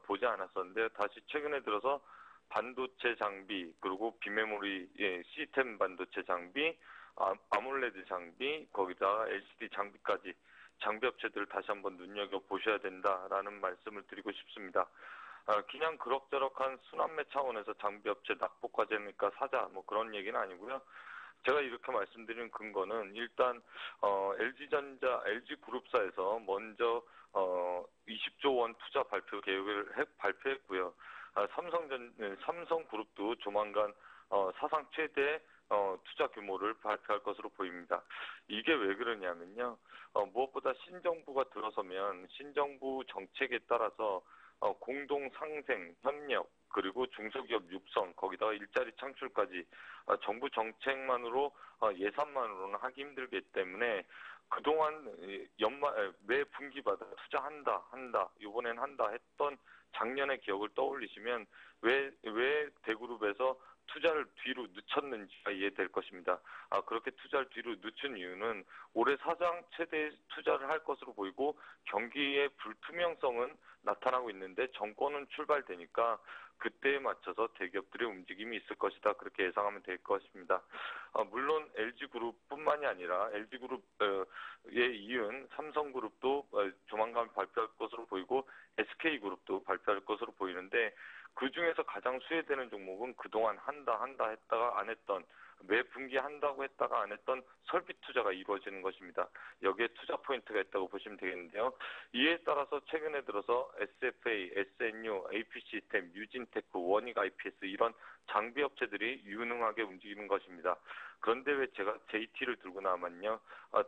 보지 않았었는데 다시 최근에 들어서 반도체 장비 그리고 비메모리 시스템 반도체 장비 아몰레드 장비 거기다가 LCD 장비까지 장비 업체들을 다시 한번 눈여겨보셔야 된다라는 말씀을 드리고 싶습니다. 그냥 그럭저럭한 순환매 차원에서 장비 업체 낙폭 과제니까 사자 뭐 그런 얘기는 아니고요. 제가 이렇게 말씀드린 근거는 일단 LG전자, LG그룹사에서 먼저 20조 원 투자 발표 계획을 발표했고요. 삼성그룹도 조만간 사상 최대 투자 규모를 발표할 것으로 보입니다. 이게 왜 그러냐면요. 무엇보다 신정부가 들어서면 신정부 정책에 따라서 공동 상생, 협력, 그리고 중소기업 육성, 거기다가 일자리 창출까지 정부 정책만으로 예산만으로는 하기 힘들기 때문에 그동안 매 분기마다 투자한다, 이번엔 한다 했던 작년의 기억을 떠올리시면 왜 대그룹에서 투자를 뒤로 늦췄는지가 이해될 것입니다. 그렇게 투자를 뒤로 늦춘 이유는 올해 사상 최대 투자를 할 것으로 보이고 경기의 불투명성은 나타나고 있는데 정권은 출발되니까 그때에 맞춰서 대기업들의 움직임이 있을 것이다. 그렇게 예상하면 될 것입니다. 물론 LG그룹뿐만이 아니라 LG그룹에 이은 삼성그룹도 조만간 발표할 것으로 보이고 SK그룹도 발표할 것으로 보이는데 그중에서 가장 수혜되는 종목은 그동안 한다 했다가 안 했던 매 분기 한다고 했다가 안 했던 설비 투자가 이루어지는 것입니다. 여기에 투자 포인트가 있다고 보시면 되겠는데요. 이에 따라서 최근에 들어서 SFA, SNU, AP시스템, 유진테크, 원익 IPS 이런 장비 업체들이 유능하게 움직이는 것입니다. 그런데 왜 제가 JT를 들고 나면요.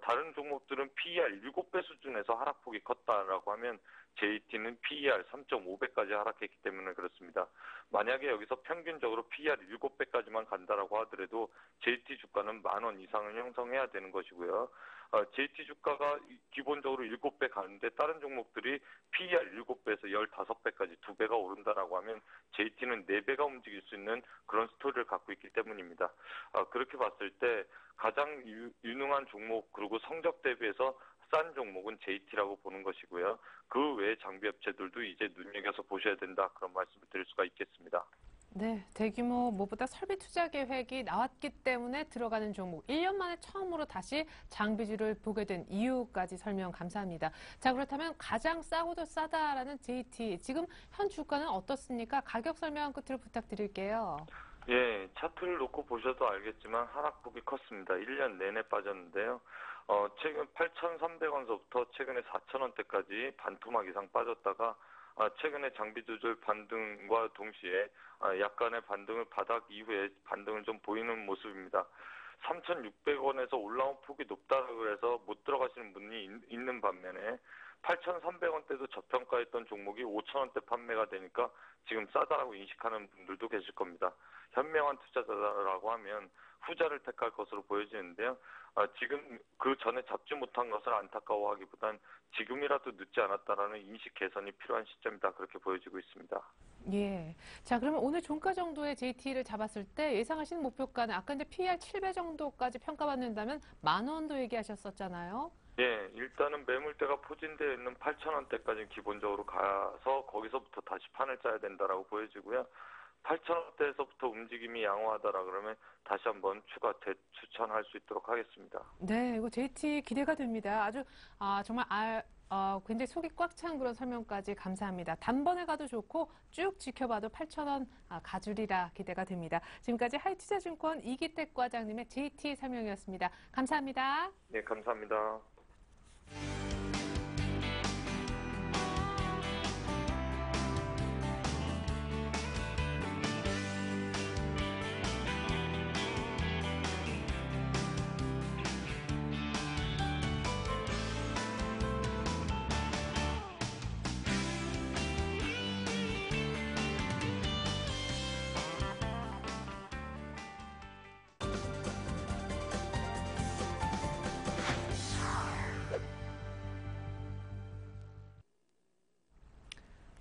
다른 종목들은 PER 7배 수준에서 하락폭이 컸다라고 하면 JT는 PER 3.5배까지 하락했기 때문에 그렇습니다. 만약에 여기서 평균적으로 PER 7배까지만 간다라고 하더라도 JT 주가는 10,000원 이상을 형성해야 되는 것이고요. JT 주가가 기본적으로 7배 가는데 다른 종목들이 PER 7배에서 15배까지 2배가 오른다라고 하면 JT는 4배가 움직일 수 있는 그런 스토리를 갖고 있기 때문입니다. 그렇게 봤을 때 가장 유능한 종목 그리고 성적 대비해서 싼 종목은 JT라고 보는 것이고요. 그 외의 장비 업체들도 이제 눈여겨서 보셔야 된다. 그런 말씀을 드릴 수가 있겠습니다. 네, 대규모 무엇보다 설비 투자 계획이 나왔기 때문에 들어가는 종목. 1년 만에 처음으로 다시 장비주를 보게 된 이유까지 설명 감사합니다. 자, 그렇다면 가장 싸고도 싸다라는 JT. 지금 현 주가는 어떻습니까? 가격 설명 끝으로 부탁드릴게요. 예, 차트를 놓고 보셔도 알겠지만 하락폭이 컸습니다. 1년 내내 빠졌는데요. 최근 8,300원서부터 최근에 4,000원대까지 반토막 이상 빠졌다가 최근에 장비 조절 반등과 동시에 약간의 반등을 바닥 이후에 반등을 좀 보이는 모습입니다. 3,600원에서 올라온 폭이 높다고 해서 못 들어가시는 분이 있는 반면에 8,300원대도 저평가했던 종목이 5,000원대 판매가 되니까 지금 싸다라고 인식하는 분들도 계실 겁니다. 현명한 투자자라고 하면 후자를 택할 것으로 보여지는데요. 지금 그 전에 잡지 못한 것을 안타까워하기보단 지금이라도 늦지 않았다라는 인식 개선이 필요한 시점이다. 그렇게 보여지고 있습니다. 예. 자, 그러면 오늘 종가 정도의 JT를 잡았을 때 예상하시는 목표가는 아까 이제 PER 7배 정도까지 평가받는다면 10,000원도 얘기하셨었잖아요. 예, 일단은 매물대가 포진되어 있는 8,000원대까지 기본적으로 가서 거기서부터 다시 판을 짜야 된다라고 보여지고요. 8,000원대에서부터 움직임이 양호하다라 그러면 다시 한번 추가 재추천할 수 있도록 하겠습니다. 네, 이거 JT 기대가 됩니다. 아주 정말 굉장히 속이 꽉 찬 그런 설명까지 감사합니다. 단번에 가도 좋고 쭉 지켜봐도 8,000원 가주리라 기대가 됩니다. 지금까지 하이투자증권 이기택 과장님의 JT 설명이었습니다. 감사합니다. 네, 감사합니다.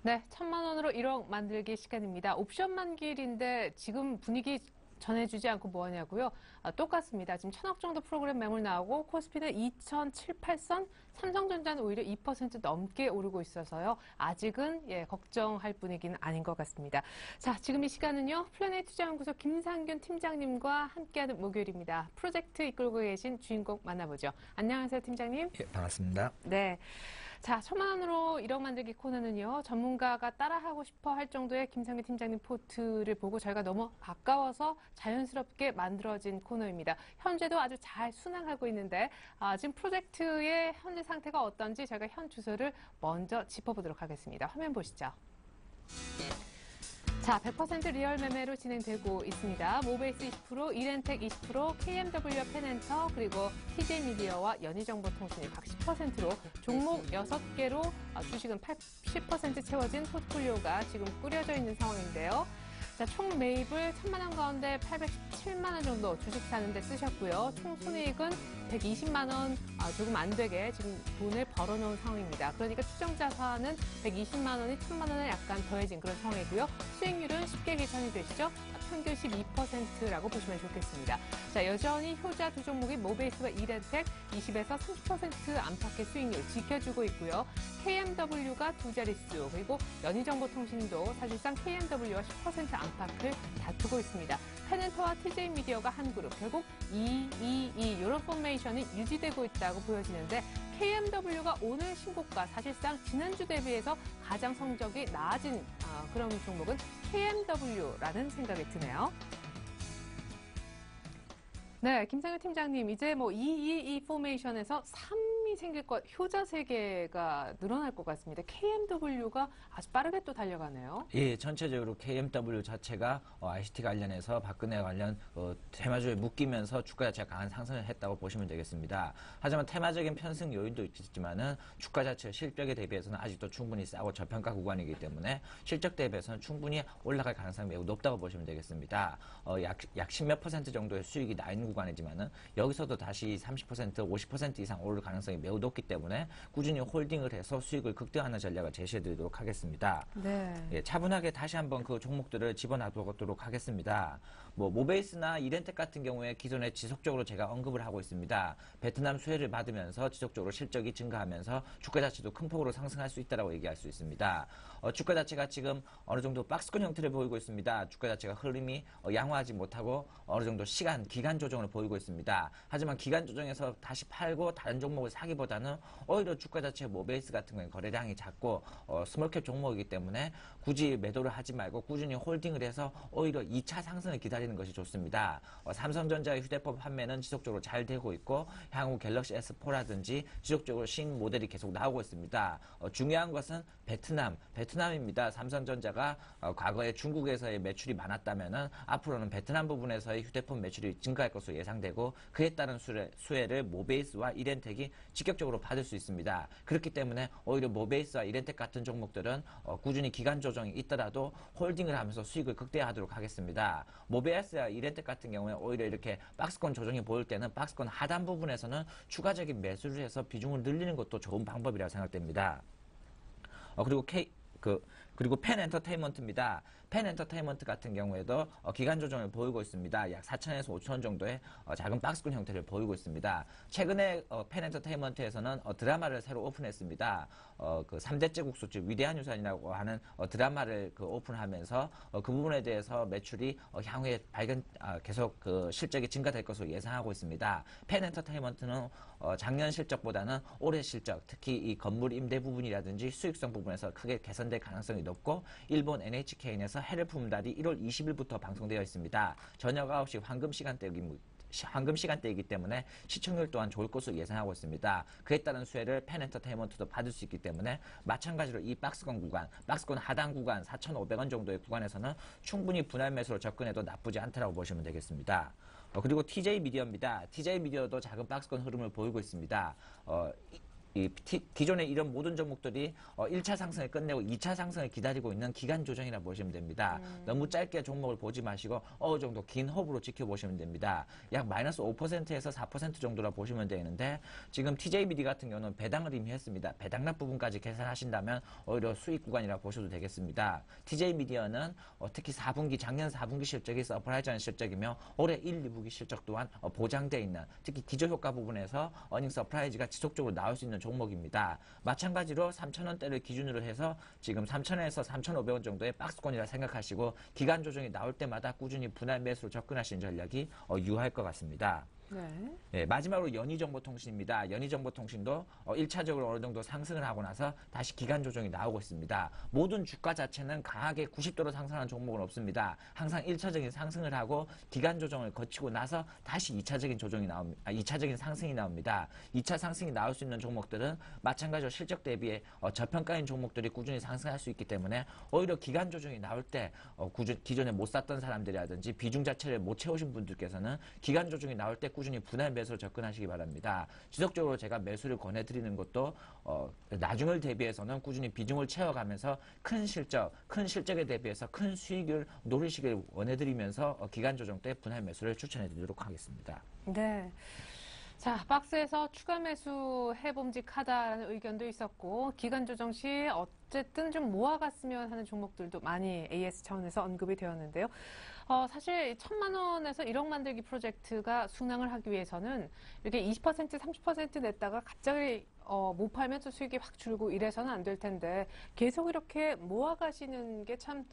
네, 1,000만 원으로 1억 만들기 시간입니다. 옵션 만길인데 지금 분위기 전해주지 않고 뭐 하냐고요? 똑같습니다. 지금 1,000억 정도 프로그램 매물 나오고 코스피는 2,078선, 삼성전자는 오히려 2% 넘게 오르고 있어서요. 아직은 걱정할 분위기는 아닌 것 같습니다. 자, 지금 이 시간은요. 플래닛 투자연구소 김상균 팀장님과 함께하는 목요일입니다. 프로젝트 이끌고 계신 주인공 만나보죠. 안녕하세요, 팀장님. 예, 반갑습니다. 네. 자, 1,000만 원으로 1억 만들기 코너는요. 전문가가 따라하고 싶어 할 정도의 김상균 팀장님 포트를 보고 저희가 너무 아까워서 자연스럽게 만들어진 코너입니다. 현재도 아주 잘 순항하고 있는데 지금 프로젝트의 현재 상태가 어떤지 저희가 현 주소를 먼저 짚어보도록 하겠습니다. 화면 보시죠. 자, 100% 리얼 매매로 진행되고 있습니다. 모베이스 20%, 이렌텍 20%, KMW와 펜엔터, 그리고 TJ미디어와 연희정보통신이 각 10%로 종목 6개로 주식은 80% 채워진 포트폴리오가 지금 꾸려져 있는 상황인데요. 자, 총 매입을 1,000만 원 가운데 817만 원 정도 주식 사는데 쓰셨고요. 총 손해액은 120만 원 조금 안 되게 지금 돈을 벌어놓은 상황입니다. 그러니까 추정 자산은 120만 원이 1,000만 원에 약간 더해진 그런 상황이고요. 수익률은 쉽게 계산이 되시죠? 평균 12%라고 보시면 좋겠습니다. 자, 여전히 효자 두 종목이 모베이스와 이렌텍 20에서 30% 안팎의 수익률 지켜주고 있고요. KMW가 두 자릿수, 그리고 연희정보통신도 사실상 KMW와 10% 안팎을 다투고 있습니다. 펜엔터와 TJ미디어가 한 그룹, 결국 222 이런 포메이션이 유지되고 있다고 보여지는데 KMW가 오늘 신고가, 사실상 지난주 대비해서 가장 성적이 나아진 그런 종목은 KMW라는 생각이 드네요. 네, 김상현 팀장님, 이제 222 포메이션에서 3이 현상이 생길 것, 효자 세계가 늘어날 것 같습니다. KMW가 아주 빠르게 또 달려가네요. 예, 전체적으로 KMW 자체가 ICT 관련해서 박근혜 관련 테마주에 묶이면서 주가 자체가 강한 상승을 했다고 보시면 되겠습니다. 하지만 테마적인 편승 요인도 있지만은 주가 자체 실적에 대비해서는 아직도 충분히 싸고 저평가 구간이기 때문에 실적 대비해서는 충분히 올라갈 가능성이 매우 높다고 보시면 되겠습니다. 약 10몇 % 정도의 수익이 나 있는 구간이지만은 여기서도 다시 30%, 50% 이상 오를 가능성이 매우 높기 때문에 꾸준히 홀딩을 해서 수익을 극대화하는 전략을 제시해드리도록 하겠습니다. 네. 예, 차분하게 다시 한번 그 종목들을 집어넣도록 하겠습니다. 모베이스나 이렌텍 같은 경우에 기존에 지속적으로 제가 언급을 하고 있습니다. 베트남 수혜를 받으면서 지속적으로 실적이 증가하면서 주가 자체도 큰 폭으로 상승할 수 있다고 얘기할 수 있습니다. 주가 자체가 지금 어느 정도 박스권 형태를 보이고 있습니다. 주가 자체가 흐름이 양호하지 못하고 어느 정도 기간 조정을 보이고 있습니다. 하지만 기간 조정에서 다시 팔고 다른 종목을 사기보다는 오히려 주가 자체 모베이스 같은 경우에 거래량이 작고 스몰캡 종목이기 때문에 굳이 매도를 하지 말고 꾸준히 홀딩을 해서 오히려 2차 상승을 기다리는 것이 좋습니다. 삼성전자의 휴대폰 판매는 지속적으로 잘 되고 있고 향후 갤럭시 S4라든지 지속적으로 신 모델이 계속 나오고 있습니다. 중요한 것은 베트남입니다. 삼성전자가 과거에 중국에서의 매출이 많았다면은 앞으로는 베트남 부분에서의 휴대폰 매출이 증가할 것으로 예상되고 그에 따른 수혜를 모베이스와 이렌텍이 직접적으로 받을 수 있습니다. 그렇기 때문에 오히려 모베이스와 이렌텍 같은 종목들은 꾸준히 기간 조정이 있더라도 홀딩을 하면서 수익을 극대화하도록 하겠습니다. 모베이스와 이렌텍 같은 경우에 오히려 이렇게 박스권 조정이 보일 때는 박스권 하단 부분에서는 추가적인 매수를 해서 비중을 늘리는 것도 좋은 방법이라고 생각됩니다. 그리고 펜 엔터테인먼트입니다. 펜 엔터테인먼트 같은 경우에도 기간 조정을 보이고 있습니다. 약 4천에서 5천 정도의 작은 박스권 형태를 보이고 있습니다. 최근에 펜 엔터테인먼트에서는 드라마를 새로 오픈했습니다. 그 3대 제국수 즉 위대한 유산이라고 하는 드라마를 오픈하면서 그 부분에 대해서 매출이 향후에 계속 그 실적이 증가될 것으로 예상하고 있습니다. 펜 엔터테인먼트는 작년 실적보다는 올해 실적, 특히 이 건물 임대 부분이라든지 수익성 부분에서 크게 개선될 가능성이 높고 일본 NHKN에서 해를 품은 달이 1월 20일부터 방송되어 있습니다. 저녁 9시 황금 시간대이기 때문에 시청률 또한 좋을 것으로 예상하고 있습니다. 그에 따른 수혜를 펜 엔터테인먼트도 받을 수 있기 때문에 마찬가지로 이 박스권 하단 구간 4,500원 정도의 구간에서는 충분히 분할 매수로 접근해도 나쁘지 않다고 보시면 되겠습니다. 그리고 TJ 미디어입니다. TJ 미디어도 작은 박스권 흐름을 보이고 있습니다. 기존의 이런 모든 종목들이 1차 상승을 끝내고 2차 상승을 기다리고 있는 기간 조정이라 보시면 됩니다. 너무 짧게 종목을 보지 마시고 어느 정도 긴 호흡으로 지켜보시면 됩니다. 약 마이너스 5%에서 4% 정도라 보시면 되는데 지금 TJBD 같은 경우는 배당을 이미 했습니다. 배당납 부분까지 계산하신다면 오히려 수익 구간이라 보셔도 되겠습니다. TJ미디어는 특히 작년 4분기 실적이 서프라이즈한 실적이며 올해 1, 2분기 실적 또한 보장되어 있는 특히 기저효과 부분에서 어닝 서프라이즈가 지속적으로 나올 수 있는 종목입니다. 마찬가지로 3,000원대를 기준으로 해서 지금 3,000원에서 3,500원 정도의 박스권이라 생각하시고 기간 조정이 나올 때마다 꾸준히 분할 매수로 접근하시는 전략이 유효할 것 같습니다. 네, 마지막으로 연희정보통신입니다. 연희정보통신도 1차적으로 어느 정도 상승을 하고 나서 다시 기간 조정이 나오고 있습니다. 모든 주가 자체는 강하게 90도로 상승하는 종목은 없습니다. 항상 1차적인 상승을 하고 기간 조정을 거치고 나서 다시 2차적인 상승이 나옵니다. 2차 상승이 나올 수 있는 종목들은 마찬가지로 실적 대비에 저평가인 종목들이 꾸준히 상승할 수 있기 때문에 오히려 기간 조정이 나올 때 기존에 못 샀던 사람들이라든지 비중 자체를 못 채우신 분들께서는 기간 조정이 나올 때 꾸준히 분할 매수로 접근하시기 바랍니다. 지속적으로 제가 매수를 권해드리는 것도 나중을 대비해서는 꾸준히 비중을 채워가면서 큰 실적에 대비해서 큰 수익을 노리시길 원해드리면서 기간 조정 때 분할 매수를 추천해드리도록 하겠습니다. 네. 자, 박스에서 추가 매수 해봄직하다라는 의견도 있었고 기간 조정 시 어쨌든 좀 모아갔으면 하는 종목들도 많이 AS 차원에서 언급이 되었는데요. 사실 1,000만 원에서 1억 만들기 프로젝트가 순항을 하기 위해서는 이렇게 20%, 30% 냈다가 갑자기 못 팔면 또 수익이 확 줄고 이래서는 안 될 텐데 계속 이렇게 모아가시는 게 참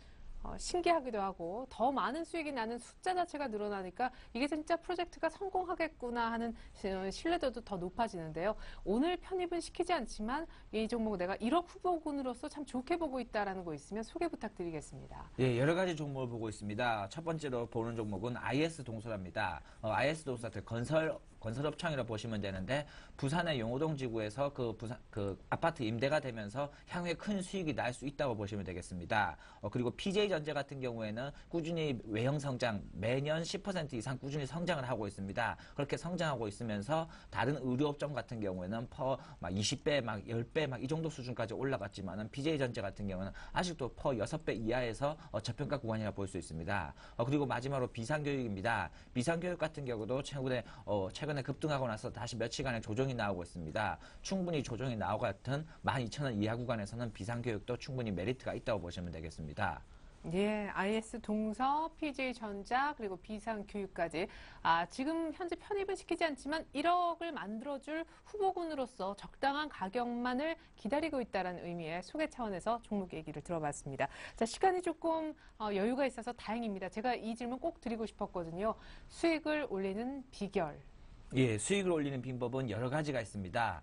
신기하기도 하고 더 많은 수익이 나는 숫자 자체가 늘어나니까 이게 진짜 프로젝트가 성공하겠구나 하는 신뢰도도 더 높아지는데요. 오늘 편입은 시키지 않지만 이 종목 내가 1억 후보군으로서 참 좋게 보고 있다는 거 있으면 소개 부탁드리겠습니다. 예, 여러 가지 종목을 보고 있습니다. 첫 번째로 보는 종목은 IS 동소라입니다. IS 동소라들 건설업청이라 보시면 되는데 부산의 용호동 지구에서 그 아파트 임대가 되면서 향후에 큰 수익이 날 수 있다고 보시면 되겠습니다. 그리고 PJ전자 같은 경우에는 꾸준히 외형 성장 매년 10% 이상 꾸준히 성장을 하고 있습니다. 그렇게 성장하고 있으면서 다른 의료업종 같은 경우에는 막 20배, 막 10배 막 이 정도 수준까지 올라갔지만은 PJ전자 같은 경우는 아직도 6배 이하에서 저평가 구간이라 볼 수 있습니다. 그리고 마지막으로 비상교육입니다. 비상교육 같은 경우도 최근에 급등하고 나서 다시 며칠간의 조정이 나오고 있습니다. 충분히 조정이 나오고 같은 12,000원 이하 구간에서는 비상교육도 충분히 메리트가 있다고 보시면 되겠습니다. 예, IS 동서, PJ전자, 그리고 비상교육까지. 지금 현재 편입은 시키지 않지만 1억을 만들어줄 후보군으로서 적당한 가격만을 기다리고 있다는 의미의 소개 차원에서 종목 얘기를 들어봤습니다. 자, 시간이 조금 여유가 있어서 다행입니다. 제가 이 질문 꼭 드리고 싶었거든요. 수익을 올리는 비결. 예, 수익을 올리는 방법은 여러 가지가 있습니다.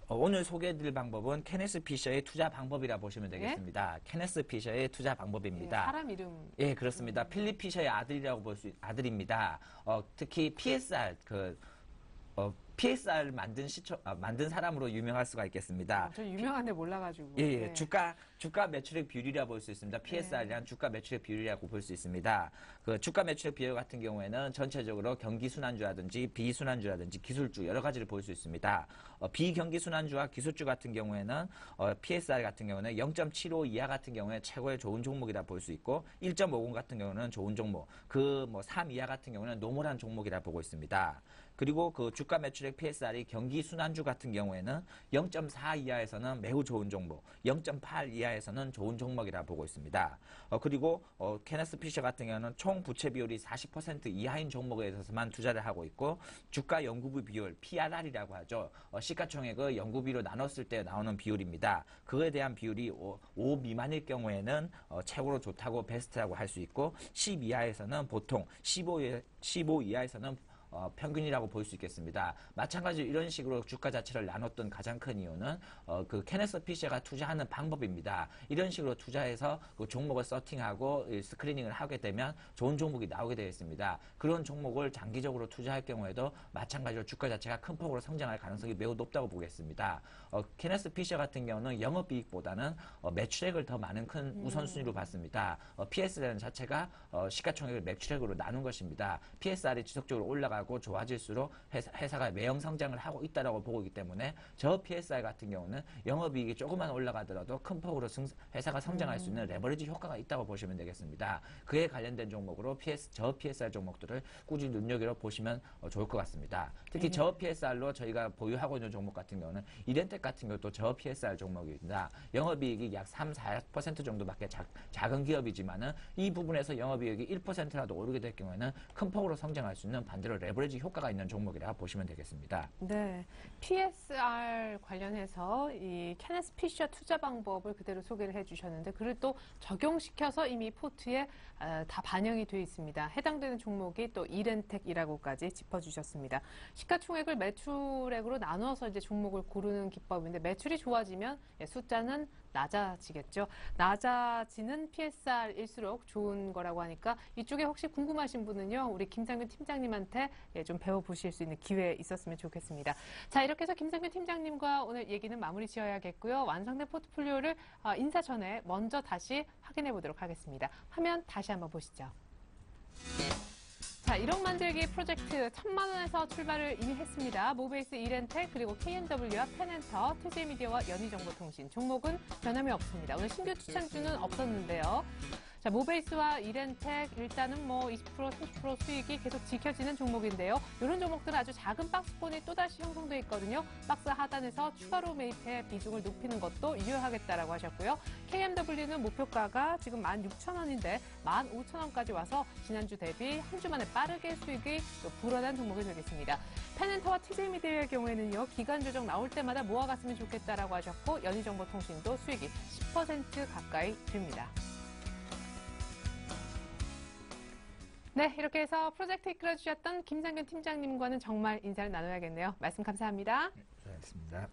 오늘 소개해드릴 방법은 케네스 피셔의 투자 방법이라 보시면 되겠습니다. 네? 케네스 피셔의 투자 방법입니다. 예, 사람 이름. 예, 그렇습니다. 필립 피셔의 아들이라고 아들입니다. 특히 PSR PSR 만든 사람으로 유명할 수가 있겠습니다. 저 유명한데 몰라가지고. 예, 네. 주가 매출액 비율이라 볼 수 있습니다. PSR이란 주가 매출액 비율이라고 볼 수 있습니다. 그 주가 매출액 비율 같은 경우에는 전체적으로 경기 순환주라든지 비순환주라든지 기술주 여러 가지를 볼 수 있습니다. 비경기 순환주와 기술주 같은 경우에는 PSR 같은 경우는 0.75 이하 같은 경우에 최고의 좋은 종목이라 볼 수 있고 1.50 같은 경우는 좋은 종목, 3 이하 같은 경우는 노멀한 종목이라 보고 있습니다. 그리고 그 주가 매출액 PSR이 경기 순환주 같은 경우에는 0.4 이하에서는 매우 좋은 종목, 0.8 이하에서는 좋은 종목이라 보고 있습니다. 그리고 케네스 피셔 같은 경우는 총 부채 비율이 40% 이하인 종목에 대해서만 투자를 하고 있고 주가 연구비 비율 PRR이라고 하죠. 시가총액을 연구비로 나눴을 때 나오는 비율입니다. 그에 대한 비율이 5 미만일 경우에는 최고로 좋다고 베스트라고 할 수 있고 10 이하에서는 보통 15 이하에서는 평균이라고 볼 수 있겠습니다. 마찬가지로 이런 식으로 주가 자체를 나눴던 가장 큰 이유는 그 케네스 피셔가 투자하는 방법입니다. 이런 식으로 투자해서 그 종목을 서팅하고 스크리닝을 하게 되면 좋은 종목이 나오게 되어 있습니다. 그런 종목을 장기적으로 투자할 경우에도 마찬가지로 주가 자체가 큰 폭으로 성장할 가능성이 매우 높다고 보겠습니다. 케네스 피셔 같은 경우는 영업이익보다는 매출액을 더 많은 큰 우선순위로 봤습니다. PS라는 자체가 시가총액을 매출액으로 나눈 것입니다. PSR이 지속적으로 올라가고 좋아질수록 회사가 매형 성장을 하고 있다고 보고 있기 때문에 저 PSR 같은 경우는 영업이익이 조금만 올라가더라도 큰 폭으로 회사가 성장할 수 있는 레버리지 효과가 있다고 보시면 되겠습니다. 그에 관련된 종목으로 저 PSR 종목들을 꾸준히 눈여겨보시면 좋을 것 같습니다. 특히 저 PSR로 저희가 보유하고 있는 종목 같은 경우는 이렌텍 같은 경우도 저 PSR 종목입니다. 영업이익이 약 3, 4% 정도밖에 작은 기업이지만은 이 부분에서 영업이익이 1%라도 오르게 될 경우에는 큰 폭으로 성장할 수 있는 반대로 레버리지 효과가 있는 종목이라 보시면 되겠습니다. 네, PSR 관련해서 이 케네스 피셔 투자 방법을 그대로 소개를 해주셨는데 그를 또 적용시켜서 이미 포트에 다 반영이 되어 있습니다. 해당되는 종목이 또 이렌텍이라고까지 짚어주셨습니다. 시가총액을 매출액으로 나눠서 이제 종목을 고르는 기법인데 매출이 좋아지면 숫자는 낮아지겠죠. 낮아지는 PSR일수록 좋은 거라고 하니까 이쪽에 혹시 궁금하신 분은요. 우리 김상균 팀장님한테 좀 배워보실 수 있는 기회 있었으면 좋겠습니다. 자, 이렇게 해서 김상균 팀장님과 오늘 얘기는 마무리 지어야겠고요. 완성된 포트폴리오를 인사 전에 먼저 다시 확인해 보도록 하겠습니다. 화면 다시 한번 보시죠. 자, 1억 만들기 프로젝트 1,000만 원에서 출발을 이미 했습니다. 모베이스 이렌텍 그리고 KMW와 펜엔터, TJ미디어와 연희정보통신 종목은 변함이 없습니다. 오늘 신규 추천주는 없었는데요. 자, 모베이스와 이렌텍 일단은 20%, 30% 수익이 계속 지켜지는 종목인데요. 이런 종목들은 아주 작은 박스권이 또다시 형성되어 있거든요. 박스 하단에서 추가로 매입해 비중을 높이는 것도 유효하겠다라고 하셨고요. KMW는 목표가가 지금 16,000원인데 15,000원까지 와서 지난주 대비 한 주 만에 빠르게 수익이 또 불어난 종목이 되겠습니다. 펜엔터와 TJ미디어의 경우에는요. 기간 조정 나올 때마다 모아갔으면 좋겠다라고 하셨고 연희정보통신도 수익이 10% 가까이 됩니다. 네, 이렇게 해서 프로젝트 이끌어주셨던 김상균 팀장님과는 정말 인사를 나눠야겠네요. 말씀 감사합니다. 수고하셨습니다.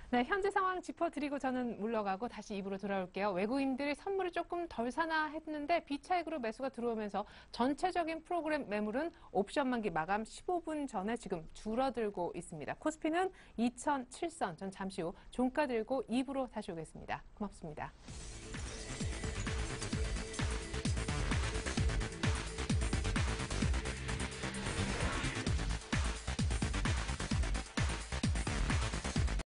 네, 현재 상황 짚어드리고 저는 물러가고 다시 입으로 돌아올게요. 외국인들이 선물을 조금 덜 사나 했는데 비차익으로 매수가 들어오면서 전체적인 프로그램 매물은 옵션 만기 마감 15분 전에 지금 줄어들고 있습니다. 코스피는 2007선, 전 잠시 후 종가 들고 입으로 다시 오겠습니다. 고맙습니다.